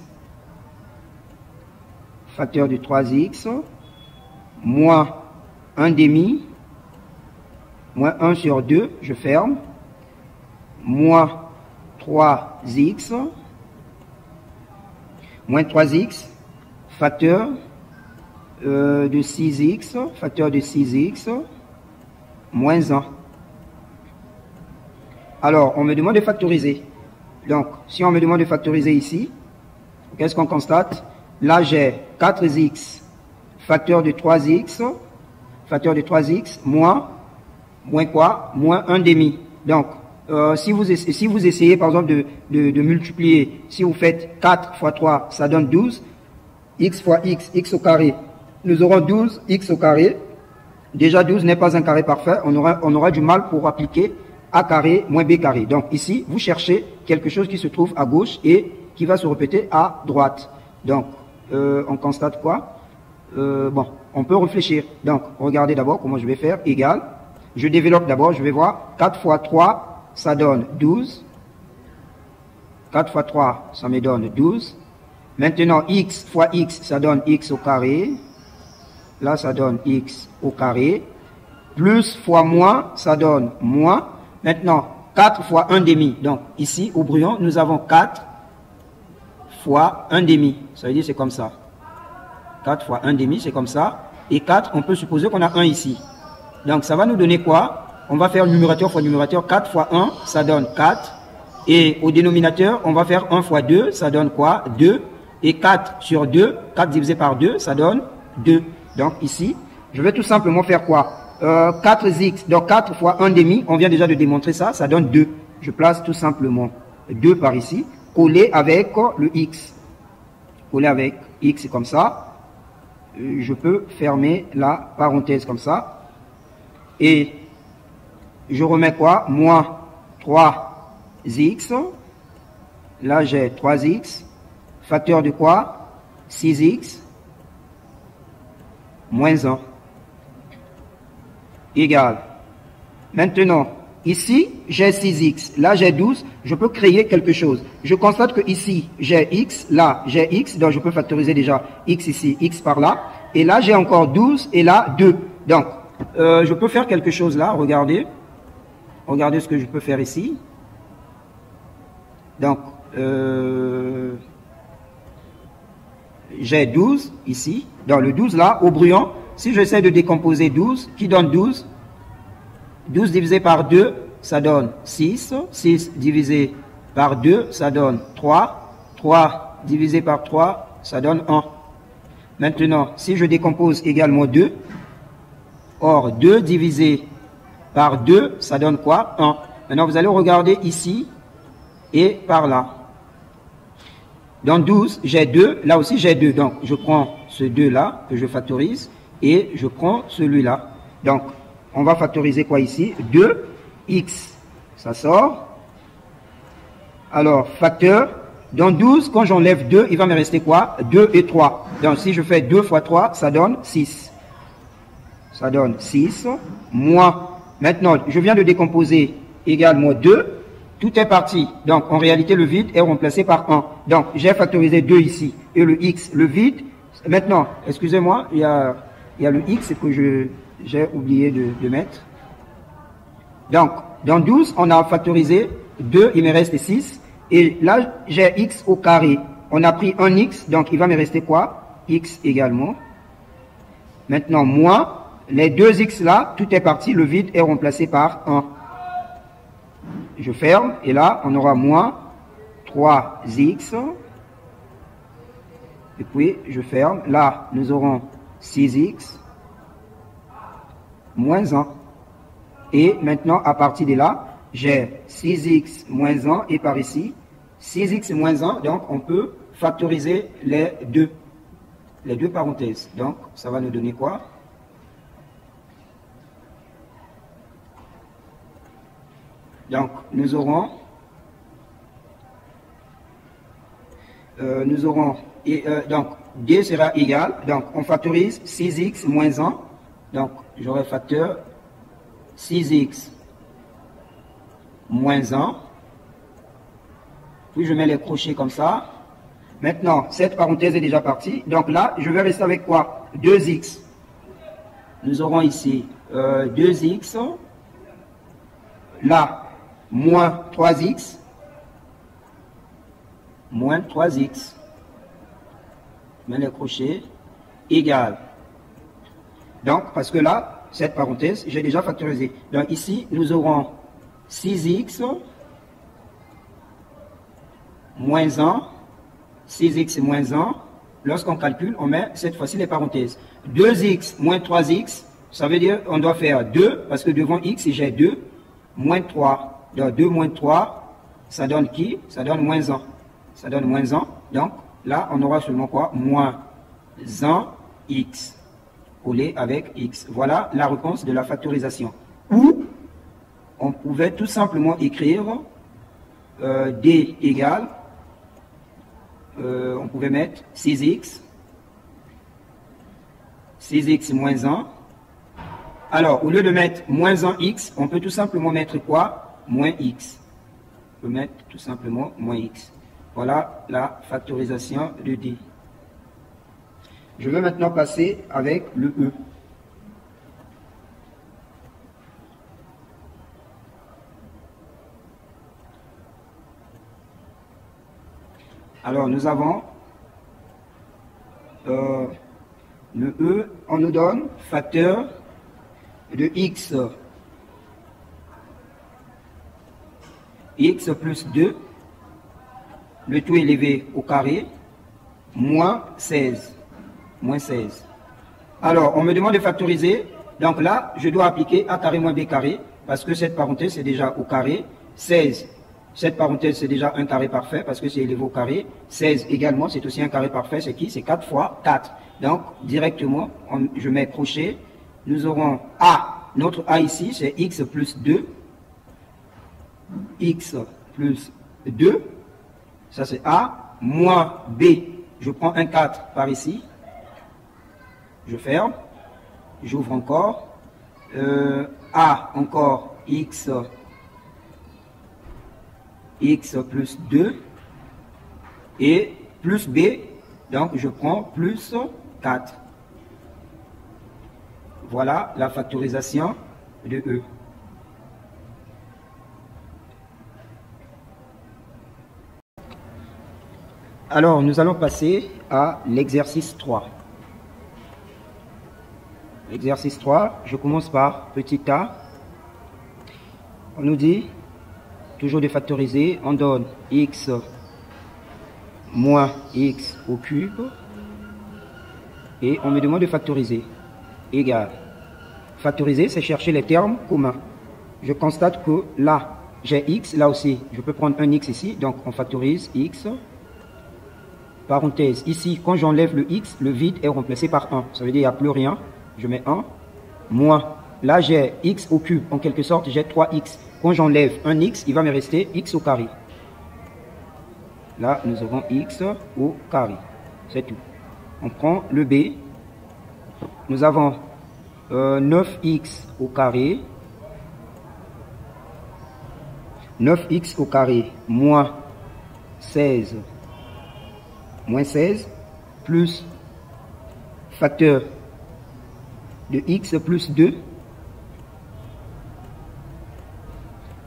moins 1 demi, moins 1 sur 2, je ferme, moins 3x, facteur de 6x, moins 1. Alors, on me demande de factoriser. Donc, si on me demande de factoriser ici, qu'est-ce qu'on constate? Là, j'ai 4x, facteur de 3x, moins quoi? Moins 1 demi. Donc, si vous essayez, par exemple, de multiplier, si vous faites 4 fois 3, ça donne 12, x fois x, x au carré, nous aurons 12 x au carré. Déjà, 12 n'est pas un carré parfait. On aura du mal pour appliquer a carré moins b carré. Donc ici, vous cherchez quelque chose qui se trouve à gauche et qui va se répéter à droite. Donc, on constate quoi? Bon, on peut réfléchir. Donc, regardez d'abord comment je vais faire. Égal. Je développe d'abord, je vais voir. 4 fois 3, ça donne 12. 4 fois 3, ça me donne 12. Maintenant, x fois x, ça donne x au carré. Là, ça donne x au carré. Plus fois moins, ça donne moins. Maintenant, 4 fois 1 demi. Donc, ici, au brouillon, nous avons 4 fois 1 demi. Ça veut dire c'est comme ça. 4 fois 1 demi, c'est comme ça. Et 4, on peut supposer qu'on a 1 ici. Donc, ça va nous donner quoi? On va faire numérateur fois numérateur. 4 fois 1, ça donne 4. Et au dénominateur, on va faire 1 fois 2, ça donne quoi? 2. Et 4 sur 2, 4 divisé par 2, ça donne 2. Donc, ici, je vais tout simplement faire quoi? 4x, donc 4 fois 1 demi, on vient déjà de démontrer ça, ça donne 2. je place tout simplement 2 par ici, collé avec le x. Collé avec x comme ça. Je peux fermer la parenthèse comme ça. Et je remets quoi? Moins 3x. Là, j'ai 3x. Facteur de quoi? 6x. Moins 1. Égal. Maintenant, ici, j'ai 6x. Là, j'ai 12. Je peux créer quelque chose. Je constate que ici, j'ai x. Là, j'ai x. Donc, je peux factoriser déjà x ici, x par là. Et là, j'ai encore 12. Et là, 2. Donc, je peux faire quelque chose là. Regardez. Regardez ce que je peux faire ici. Donc, j'ai 12 ici. Dans le 12 là, au brouillon, si j'essaie de décomposer 12, qui donne 12? 12 divisé par 2, ça donne 6. 6 divisé par 2, ça donne 3. 3 divisé par 3, ça donne 1. Maintenant, si je décompose également 2, or 2 divisé par 2, ça donne quoi? 1. Maintenant, vous allez regarder ici et par là. Dans 12, j'ai 2. Là aussi, j'ai 2. Donc, je prends ce 2-là que je factorise et je prends celui-là. Donc, on va factoriser quoi ici? 2x. Ça sort. Alors, facteur. Dans 12, quand j'enlève 2, il va me rester quoi? 2 et 3. Donc, si je fais 2 fois 3, ça donne 6. Ça donne 6. Moins. Maintenant, je viens de décomposer également 2. Tout est parti. Donc, en réalité, le vide est remplacé par 1. Donc, j'ai factorisé 2 ici. Et le x, le vide. Maintenant, excusez-moi, il y a le x que j'ai oublié de mettre. Donc, dans 12, on a factorisé 2, il me reste 6. Et là, j'ai x au carré. On a pris un x, donc il va me rester quoi? X également. Maintenant, moins, les 2x là, tout est parti, le vide est remplacé par 1. Je ferme, et là, on aura moins 3x. Et puis, je ferme. Là, nous aurons 6x moins 1. Et maintenant, à partir de là, j'ai 6x moins 1 et par ici, 6x moins 1. Donc, on peut factoriser les deux parenthèses. Donc, ça va nous donner quoi? Donc, nous aurons donc, D sera égal. Donc, on factorise 6x moins 1. Donc, j'aurai facteur 6x moins 1. Puis, je mets les crochets comme ça. Maintenant, cette parenthèse est déjà partie. Donc là, je vais rester avec quoi? 2x. Nous aurons ici 2x. Là, moins 3x. Moins 3x. Je mets les crochets. Égal. Donc, parce que là, cette parenthèse, j'ai déjà factorisé. Donc ici, nous aurons 6x moins 1. 6x moins 1. Lorsqu'on calcule, on met cette fois-ci les parenthèses. 2x moins 3x, ça veut dire on doit faire 2, parce que devant x, j'ai 2, moins 3. Donc 2 moins 3, ça donne qui? Ça donne moins 1. Ça donne moins 1. Donc là, on aura seulement quoi? Moins 1x. Collé avec x. Voilà la réponse de la factorisation. Ou on pouvait tout simplement écrire d égale, on pouvait mettre 6x moins 1. Alors, au lieu de mettre moins 1x, on peut tout simplement mettre quoi? Moins x. On peut mettre tout simplement moins x. Voilà la factorisation de d. Je vais maintenant passer avec le E. Alors, nous avons le E, on nous donne facteur de x plus 2, le tout élevé au carré, moins 16. Moins 16. Alors, on me demande de factoriser. Donc là, je dois appliquer A carré moins B carré, parce que cette parenthèse est déjà au carré. 16, cette parenthèse c'est déjà un carré parfait parce que c'est élevé au carré. 16 également, c'est aussi un carré parfait, c'est qui? C'est 4 fois 4. Donc, directement, je mets crochet. Nous aurons A. Notre A ici, c'est x plus 2. X plus 2. Ça, c'est A. Moins B. Je prends un 4 par ici. Je ferme. J'ouvre encore. A encore x plus 2. Et plus B. Donc, je prends plus 4. Voilà la factorisation de E. Alors, nous allons passer à l'exercice 3. L'exercice 3, je commence par petit a. On nous dit, toujours de factoriser, on donne x moins x au cube. Et on me demande de factoriser. Égal. Factoriser, c'est chercher les termes communs. Je constate que là, j'ai x, là aussi, je peux prendre un x ici. Donc, on factorise x. Parenthèse, ici, quand j'enlève le x, le vide est remplacé par 1. Ça veut dire qu'il n'y a plus rien. Je mets 1. Moins. Là, j'ai x au cube. En quelque sorte, j'ai 3x. Quand j'enlève un x, il va me rester x au carré. Là, nous aurons x au carré. C'est tout. On prend le b. Nous avons 9x au carré. 9x au carré moins 16 plus facteur de x plus 2.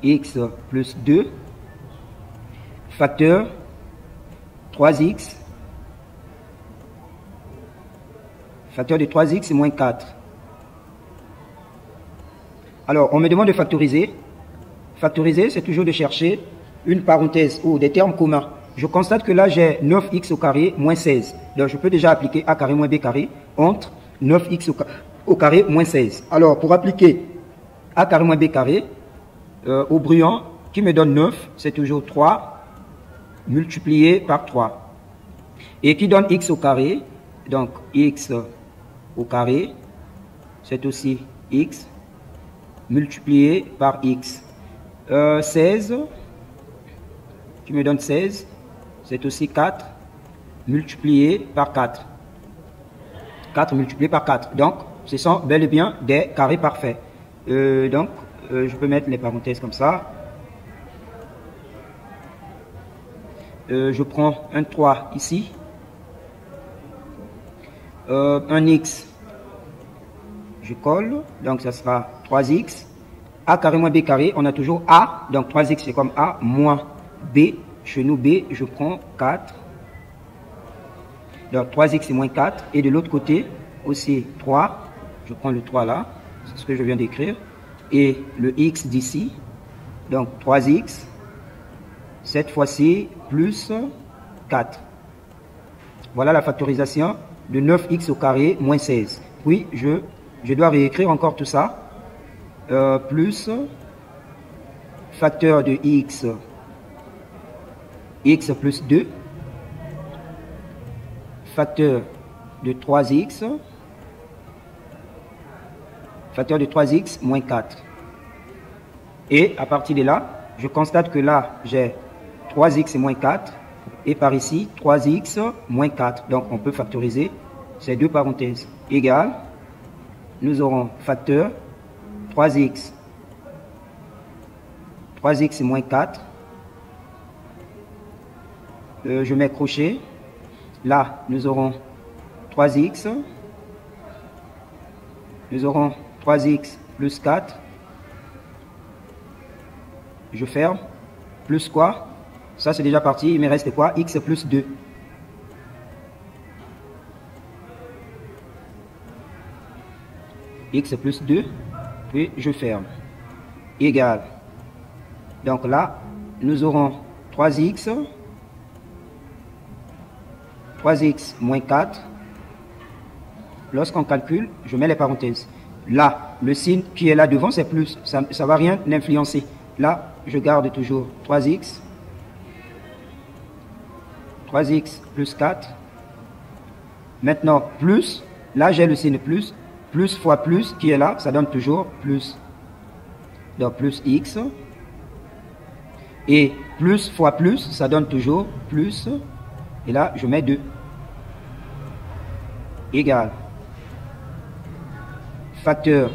X plus 2. Facteur 3x. Facteur de 3x c'est moins 4. Alors, on me demande de factoriser. Factoriser, c'est toujours de chercher une parenthèse ou des termes communs. Je constate que là, j'ai 9x au carré moins 16. Donc, je peux déjà appliquer a carré moins b carré entre 9x au carré moins 16. Alors, pour appliquer a carré moins b carré au brouillon qui me donne 9, c'est toujours 3 multiplié par 3. Et qui donne x au carré, donc x au carré, c'est aussi x multiplié par x. 16, qui me donne 16, c'est aussi 4 multiplié par 4. 4 multiplié par 4. Donc, ce sont bel et bien des carrés parfaits. Je peux mettre les parenthèses comme ça. Je prends un 3 ici. Un x, je colle. Donc, ça sera 3x. A carré moins b carré, on a toujours a. Donc, 3x, c'est comme a moins b. Chez nous, b, je prends 4. Donc, 3x, c'est moins 4. Et de l'autre côté, aussi 3. Je prends le 3 là. C'est ce que je viens d'écrire. Et le x d'ici. Donc, 3x. Cette fois-ci, plus 4. Voilà la factorisation de 9x au carré moins 16. Puis, je dois réécrire encore tout ça. Plus facteur de x plus 2, facteur de 3x, facteur de 3x moins 4. Et à partir de là, je constate que là, j'ai 3x et moins 4, et par ici, 3x moins 4. Donc, on peut factoriser ces deux parenthèses. Égal, nous aurons facteur 3x c'est moins 4. Je mets crochet. Là, nous aurons 3x. Nous aurons 3x plus 4. Je ferme. Plus quoi? Ça, c'est déjà parti. Il me reste quoi? X plus 2. X plus 2. Puis, je ferme. Égal. Donc là, nous aurons 3x moins 4. Lorsqu'on calcule, je mets les parenthèses. Là, le signe qui est là devant, c'est plus. Ça ne va rien influencer. là, je garde toujours 3x. 3x plus 4. Maintenant, plus, là j'ai le signe plus fois plus qui est là, ça donne toujours plus. Donc plus x. Et plus fois plus, ça donne toujours plus. Et là, je mets 2. Égal. Facteur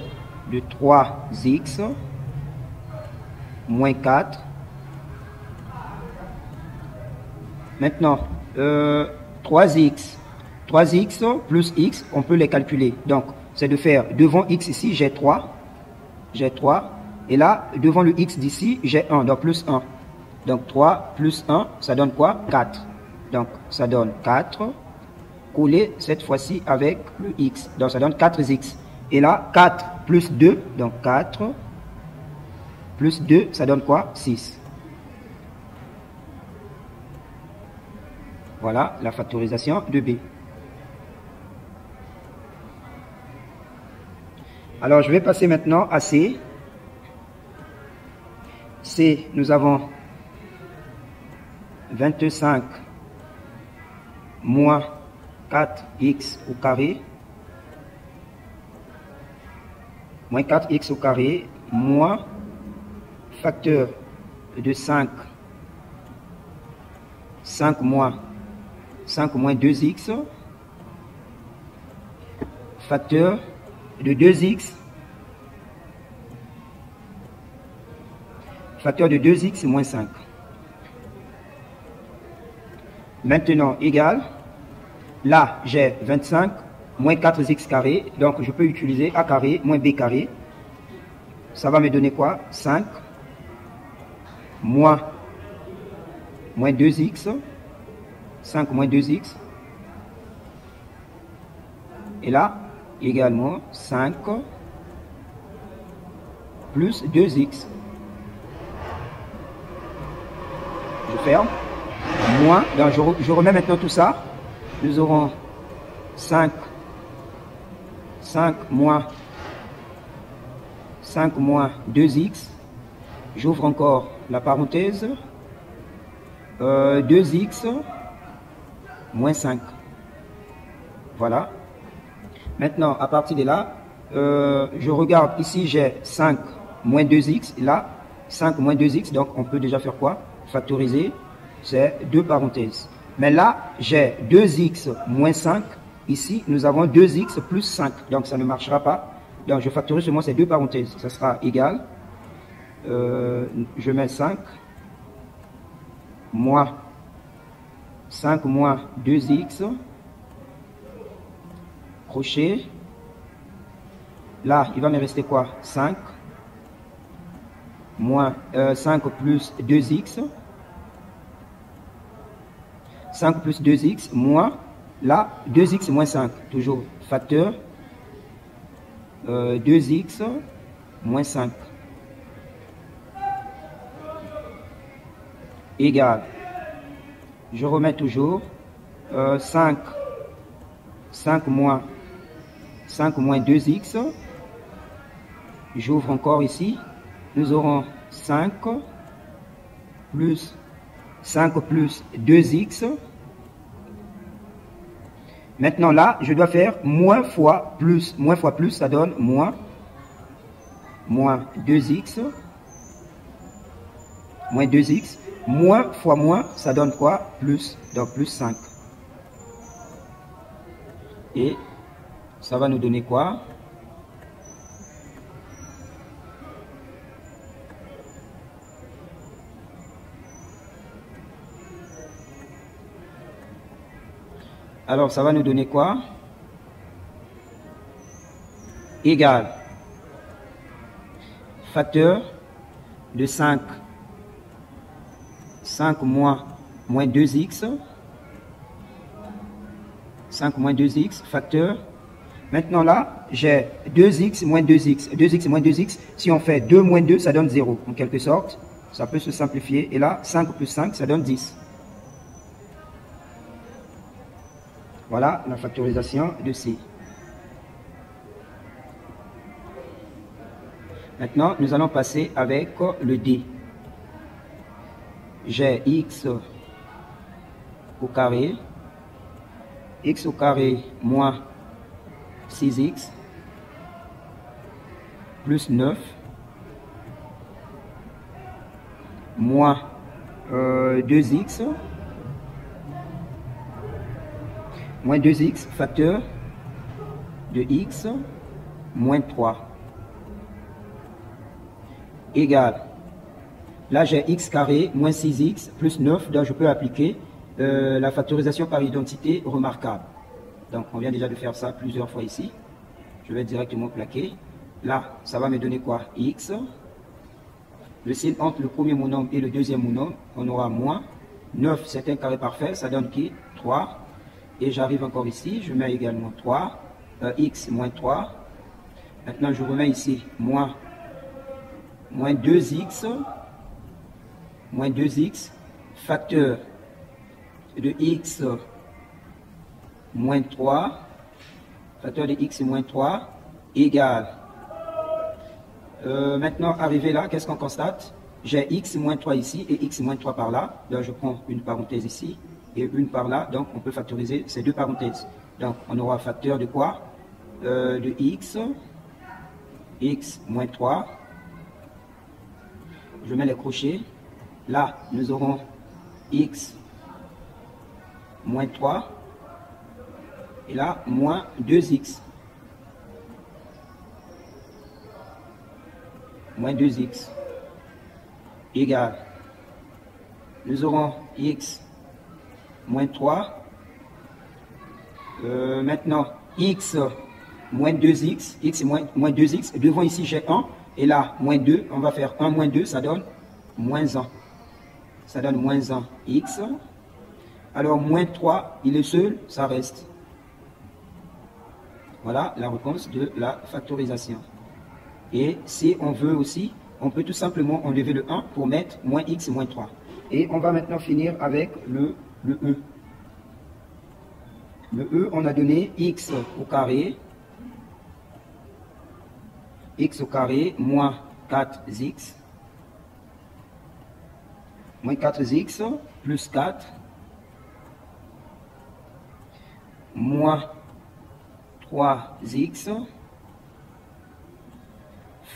de 3x moins 4. Maintenant, 3x plus x, on peut les calculer. Donc, c'est de faire devant x ici, j'ai 3. J'ai 3. Et là, devant le x d'ici, j'ai 1. Donc, plus 1. Donc, 3 plus 1, ça donne quoi? 4. Donc, ça donne 4. Collé cette fois-ci avec le x. Donc, ça donne 4x. Et là, 4 plus 2, donc 4 plus 2, ça donne quoi? 6. Voilà la factorisation de b. Alors, je vais passer maintenant à c. C, nous avons 25 moins 4x au carré, moins 4x au carré, moins facteur de 5 moins 2x, facteur de 2x, facteur de 2x moins 5. Maintenant, égal, là j'ai 25 moins 4x carré, donc je peux utiliser a carré moins b carré. Ça va me donner quoi? 5 moins 2x, 5 moins 2x, et là, également 5 plus 2x. Je ferme. Moins, donc je remets maintenant tout ça. Nous aurons 5 moins 2x. J'ouvre encore la parenthèse. 2x moins 5. Voilà. Maintenant, à partir de là, je regarde ici, j'ai 5 moins 2x. Là, 5 moins 2x. Donc, on peut déjà faire quoi? Factoriser. C'est deux parenthèses. Mais là, j'ai 2x moins 5. Ici, nous avons 2x plus 5. Donc, ça ne marchera pas. Donc, je factorise seulement ces deux parenthèses. Ça sera égal. Je mets 5 moins 2x. Crochet. Là, il va me rester quoi? 5 moins 5 plus 2x. 5 plus 2x moins, là, 2x moins 5, toujours facteur, 2x moins 5, égal, je remets toujours, 5 moins 2x, j'ouvre encore ici, nous aurons 5 plus 2x. Maintenant là, je dois faire moins fois plus. Moins fois plus, ça donne moins 2x. Moins 2x. Moins fois moins, ça donne quoi? Plus. Donc plus 5. Et ça va nous donner quoi? Alors, ça va nous donner quoi? Égal. Facteur de 5 moins 2x. 5 moins 2x, facteur. Maintenant là, j'ai 2x moins 2x. 2x moins 2x, si on fait 2 moins 2, ça donne 0. En quelque sorte, ça peut se simplifier. Et là, 5 plus 5, ça donne 10. Voilà la factorisation de C. Maintenant, nous allons passer avec le D. j'ai x au carré moins 6x plus 9 moins 2x facteur de x moins 3 égale, là j'ai x carré moins 6x plus 9, donc je peux appliquer la factorisation par identité remarquable. Donc on vient déjà de faire ça plusieurs fois ici. Je vais directement plaquer. Là, ça va me donner quoi? X. Le signe entre le premier monombre et le deuxième monombre, on aura moins. 9, c'est un carré parfait, ça donne qui? 3. Et j'arrive encore ici, je mets également 3. X moins 3. Maintenant, je remets ici moins 2x. Moins 2x. Facteur de x moins 3. Facteur de x moins 3 égale. Maintenant, arrivé là, qu'est-ce qu'on constate? J'ai x moins 3 ici et x moins 3 par là. Donc, je prends une parenthèse ici et une par là. Donc, on peut factoriser ces deux parenthèses. Donc, on aura facteur de quoi? De x moins 3. Je mets les crochets. Là, nous aurons x moins 3. Et là, moins 2x. Moins 2x égale, nous aurons x moins 3. Maintenant, x moins 2x, x moins 2x. Devant ici, j'ai 1. Et là, moins 2. On va faire 1 moins 2, ça donne moins 1. Ça donne moins 1 x. Alors, moins 3, il est seul, ça reste. Voilà la réponse de la factorisation. Et si on veut aussi, on peut tout simplement enlever le 1 pour mettre moins x moins 3. Et on va maintenant finir avec le E. Le E, on a donné x au carré moins 4x plus 4 moins 3x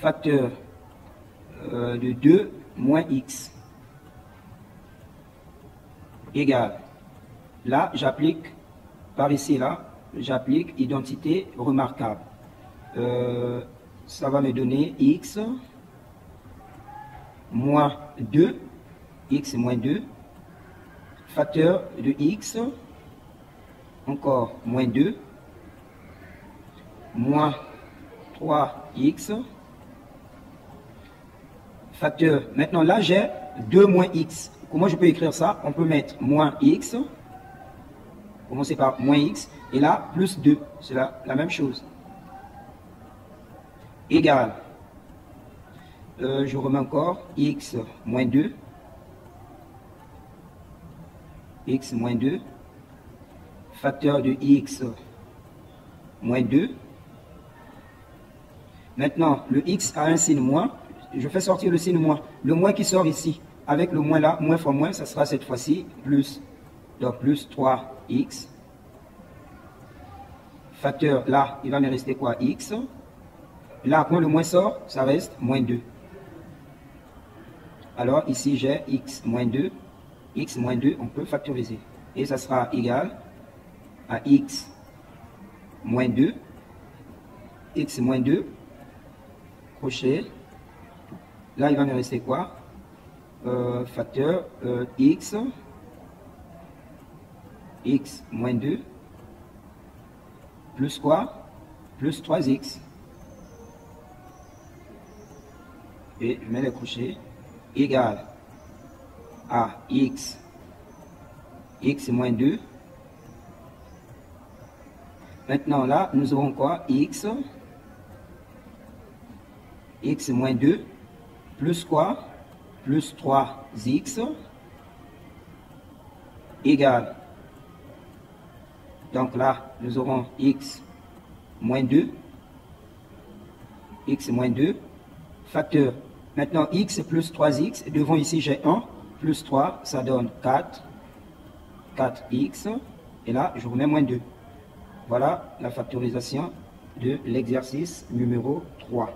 facteur de 2 moins x égale. Là, j'applique, par ici, là, j'applique identité remarquable. Ça va me donner x moins 2, x moins 2, facteur de x, encore moins 2, moins 3x, facteur. Maintenant, là, j'ai 2 moins x. Comment je peux écrire ça? On peut mettre moins x, commencer par moins x, et là, plus 2. C'est la même chose. Égal. Je remets encore x moins 2. X moins 2. Facteur de x moins 2. Maintenant, le x a un signe moins. Je fais sortir le signe moins. Le moins qui sort ici, avec le moins là, moins fois moins, ça sera cette fois-ci plus. Donc plus 3x. Facteur là, il va me rester quoi? X. Là, quand le moins sort, ça reste moins 2. Alors ici, j'ai x moins 2. X moins 2, on peut factoriser. Et ça sera égal à x moins 2. X moins 2. Crochet. Là, il va me rester quoi? Facteur x moins 2 plus quoi? Plus 3x. Et je mets les crochets égal à x moins 2. Maintenant là, nous aurons quoi? X moins 2 plus quoi? Plus 3x égale. Donc là, nous aurons x moins 2. X moins 2. Facteur. Maintenant, x plus 3x. Devant ici, j'ai 1. plus 3, ça donne 4. 4x. Et là, je remets moins 2. Voilà la factorisation de l'exercice numéro 3.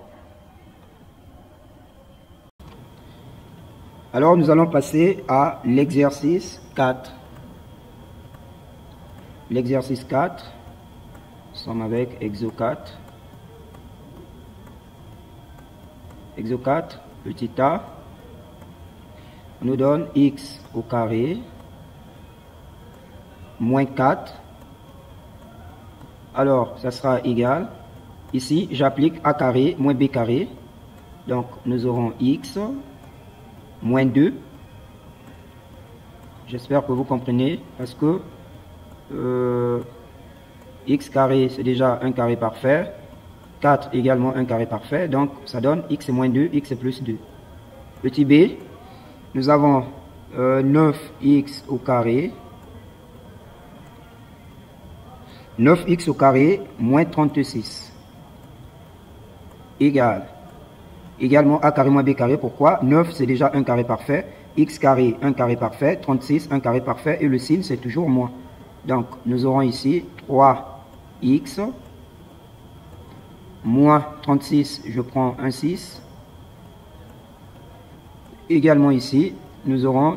Alors, nous allons passer à l'exercice 4. L'exercice 4, nous sommes avec exo 4. Exo 4, petit a, on nous donne x au carré, moins 4. Alors, ça sera égal. Ici, j'applique a carré moins b carré. Donc, nous aurons x moins 2. J'espère que vous comprenez parce que x carré, c'est déjà un carré parfait. 4 également un carré parfait. Donc, ça donne x moins 2, x plus 2. Petit b, nous avons 9x au carré. 9x au carré moins 36 égale également a carré moins b carré. Pourquoi? 9 c'est déjà un carré parfait, x carré un carré parfait, 36 un carré parfait et le signe c'est toujours moins. Donc nous aurons ici 3x moins 36, je prends un 6. Également ici nous aurons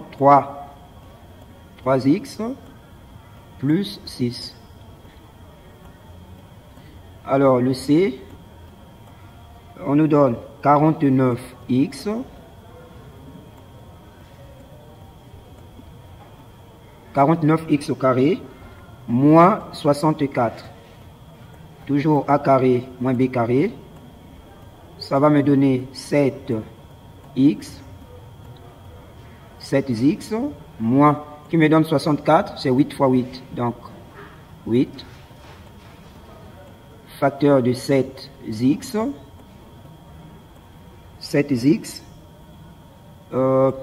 3x plus 6. Alors, le C, on nous donne 49x au carré moins 64. Toujours a carré moins b carré. Ça va me donner 7x moins, qui me donne 64, c'est 8 fois 8. Donc, 8. Facteur de 7x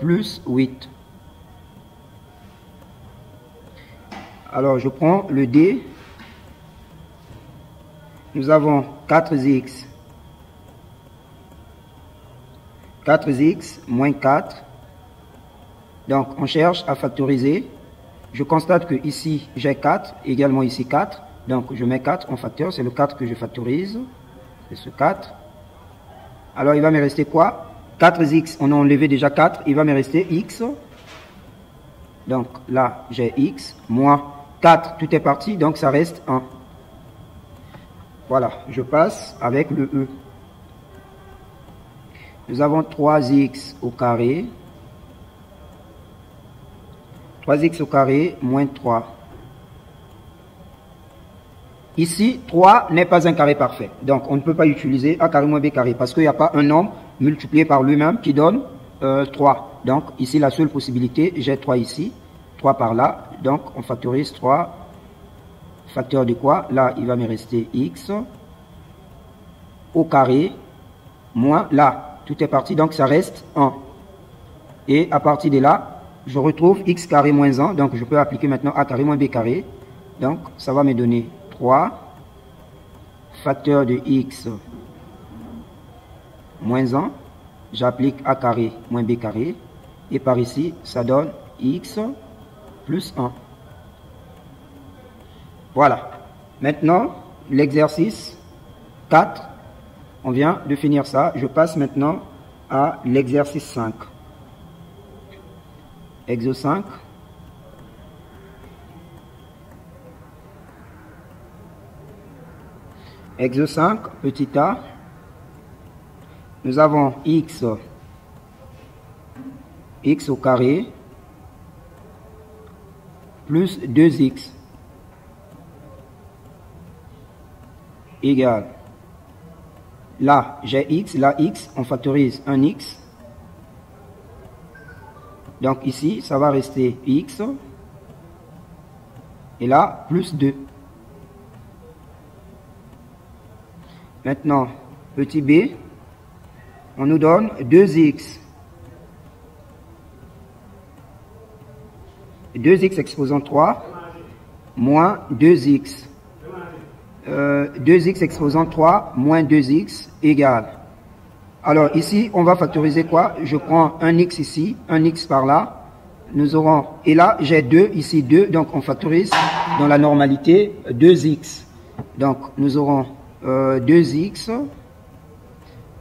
plus 8. Alors, je prends le D. Nous avons 4x moins 4. Donc, on cherche à factoriser. Je constate que ici, j'ai 4, également ici 4. Donc, je mets 4 en facteur, c'est le 4 que je factorise, c'est ce 4. Alors, il va me rester quoi? 4x, on a enlevé déjà 4, il va me rester x. Donc, là, j'ai x, moins 4, tout est parti, donc ça reste 1. Voilà, je passe avec le E. Nous avons 3x au carré. 3x au carré, moins 3. Ici, 3 n'est pas un carré parfait. Donc, on ne peut pas utiliser a carré moins b carré parce qu'il n'y a pas un nombre multiplié par lui-même qui donne 3. Donc, ici, la seule possibilité, j'ai 3 ici, 3 par là. Donc, on factorise 3. Facteur de quoi? Là, il va me rester x au carré moins là. Tout est parti, donc ça reste 1. Et à partir de là, je retrouve x carré moins 1. Donc, je peux appliquer maintenant a carré moins b carré. Donc, ça va me donner 3, facteur de x moins 1, j'applique a carré moins b carré, et par ici, ça donne x plus 1. Voilà. Maintenant, l'exercice 4, on vient de finir ça. Je passe maintenant à l'exercice 5. Exo 5. Exo 5, petit a, nous avons x au carré plus 2x égale, là j'ai x, là x, on factorise un x, donc ici ça va rester x, et là plus 2. Maintenant, petit b, on nous donne 2x. 2x exposant 3, moins 2x. 2x exposant 3, moins 2x, égale. Alors ici, on va factoriser quoi? Je prends un x ici, un x par là. nous aurons, et là j'ai 2, ici 2, donc on factorise dans la normalité 2x. Donc nous aurons 2x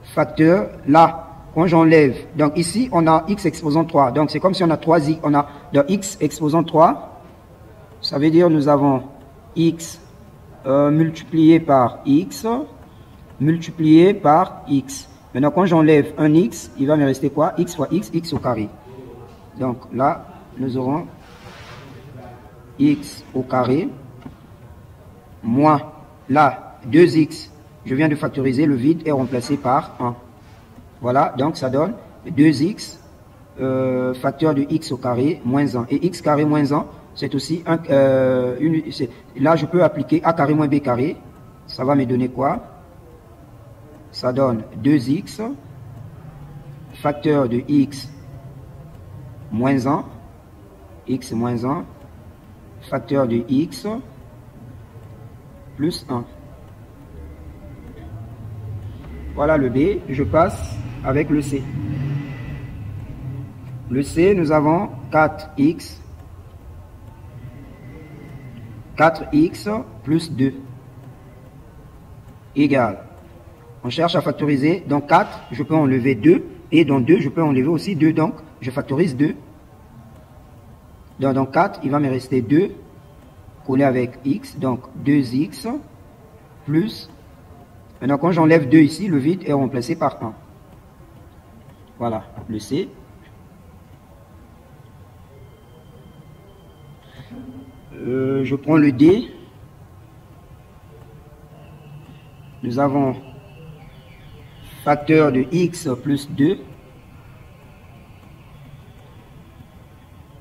facteur, là, quand j'enlève, donc ici on a x exposant 3, donc c'est comme si on a 3x, on a de x exposant 3, ça veut dire nous avons x multiplié par x, multiplié par x. Maintenant quand j'enlève un x, il va me rester quoi? X fois x au carré. Donc là, nous aurons x au carré, moins, là, 2x, je viens de factoriser, le vide est remplacé par 1. Voilà, donc ça donne 2x, facteur de x au carré, moins 1. Et x carré moins 1, c'est aussi, là je peux appliquer a carré moins b carré, ça va me donner quoi? Ça donne 2x, facteur de x moins 1, x moins 1, facteur de x plus 1. Voilà le B, je passe avec le C. Le C, nous avons 4x plus 2 égale. On cherche à factoriser. Dans 4, je peux enlever 2. Et dans 2, je peux enlever aussi 2. Donc, je factorise 2. Dans 4, il va me rester 2 collé avec x. Donc, 2x plus. Maintenant, quand j'enlève 2 ici, le vide est remplacé par 1. Voilà, le C. Je prends le D. Nous avons facteur de x plus 2.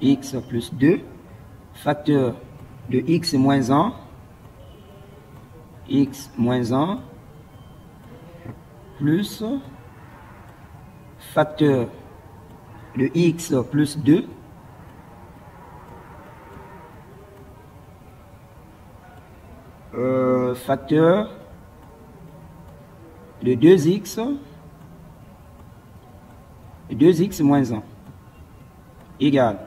X plus 2. Facteur de x moins 1. X moins 1. Plus facteur de x plus 2. Facteur de 2x moins 1 égale.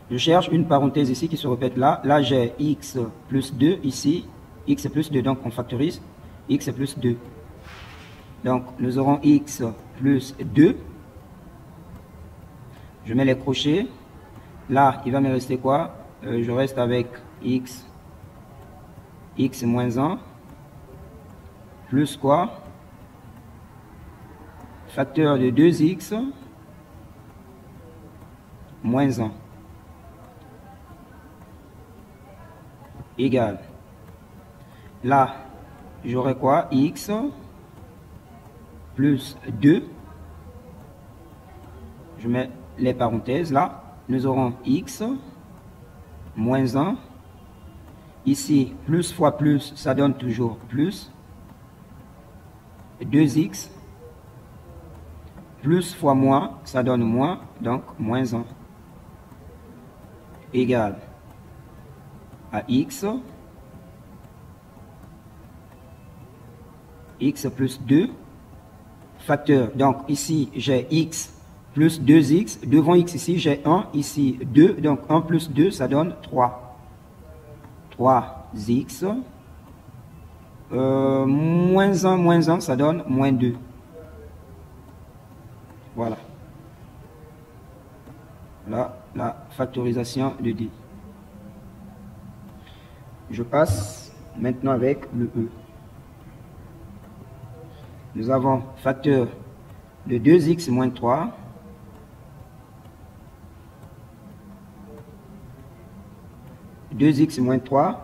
Je cherche une parenthèse ici qui se répète là. Là, j'ai x plus 2 ici. X plus 2, donc on factorise. X plus 2. Donc, nous aurons x plus 2. Je mets les crochets. Là, il va me rester quoi? Je reste avec x moins 1 plus quoi? Facteur de 2x moins 1 égale. Là, j'aurai quoi? X plus 2. Je mets les parenthèses là. Nous aurons x moins 1. Ici, plus fois plus, ça donne toujours plus. 2x. Plus fois moins, ça donne moins. Donc, moins 1. Égale à x. X plus 2. Facteur. Donc, ici, j'ai x plus 2x. Devant x, ici, j'ai 1. Ici, 2. Donc, 1 plus 2, ça donne 3. 3x. Moins 1, ça donne moins 2. Voilà. Là, la factorisation de D. Je passe maintenant avec le E. Nous avons facteur de 2x moins 3. X moins 3.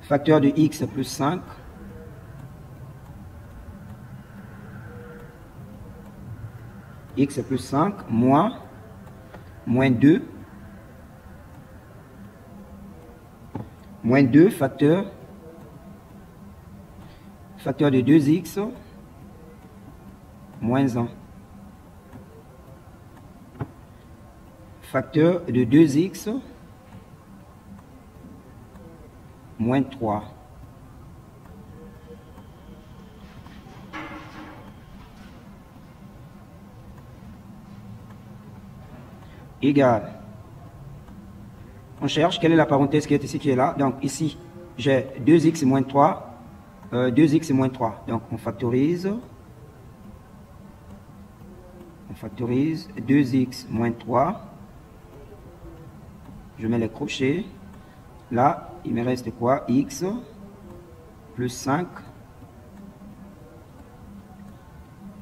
Facteur de x plus 5. X plus 5 moins 2. Moins 2 facteur de 2x moins 1. Facteur de 2x moins 3. égale. On cherche quelle est la parenthèse qui est ici, qui est là. Donc ici, j'ai 2x moins 3. 2x moins 3. Donc on factorise. On factorise 2x moins 3. Je mets les crochets. Là, il me reste quoi? X plus 5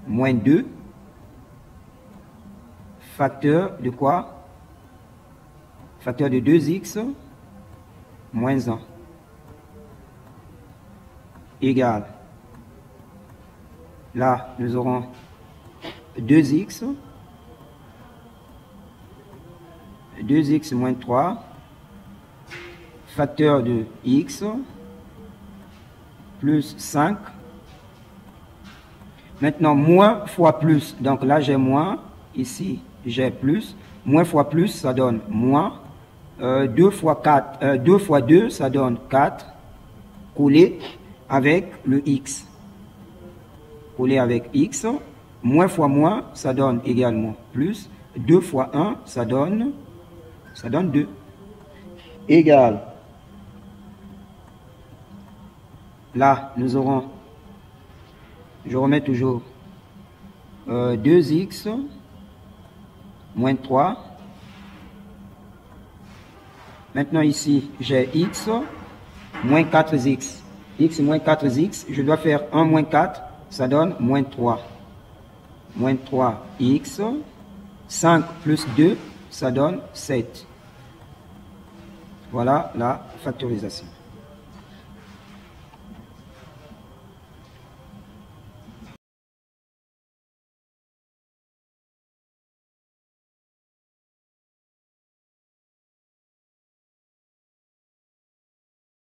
moins 2. Facteur de quoi? Facteur de 2x moins 1 égale. Là, nous aurons 2x moins 3 facteur de x plus 5. Maintenant, moins fois plus. Donc là, j'ai moins. Ici, j'ai plus. Moins fois plus, ça donne moins. 2 fois 4, 2 fois 2, ça donne 4. Collé avec le x. Collé avec x. Moins fois moins, ça donne également plus. 2 fois 1, ça donne 2. Égal. Là, nous aurons, je remets toujours 2x moins 3. Maintenant ici, j'ai x moins 4x. X moins 4x, je dois faire 1 moins 4, ça donne moins 3. Moins 3x, 5 plus 2, ça donne 7. Voilà la factorisation.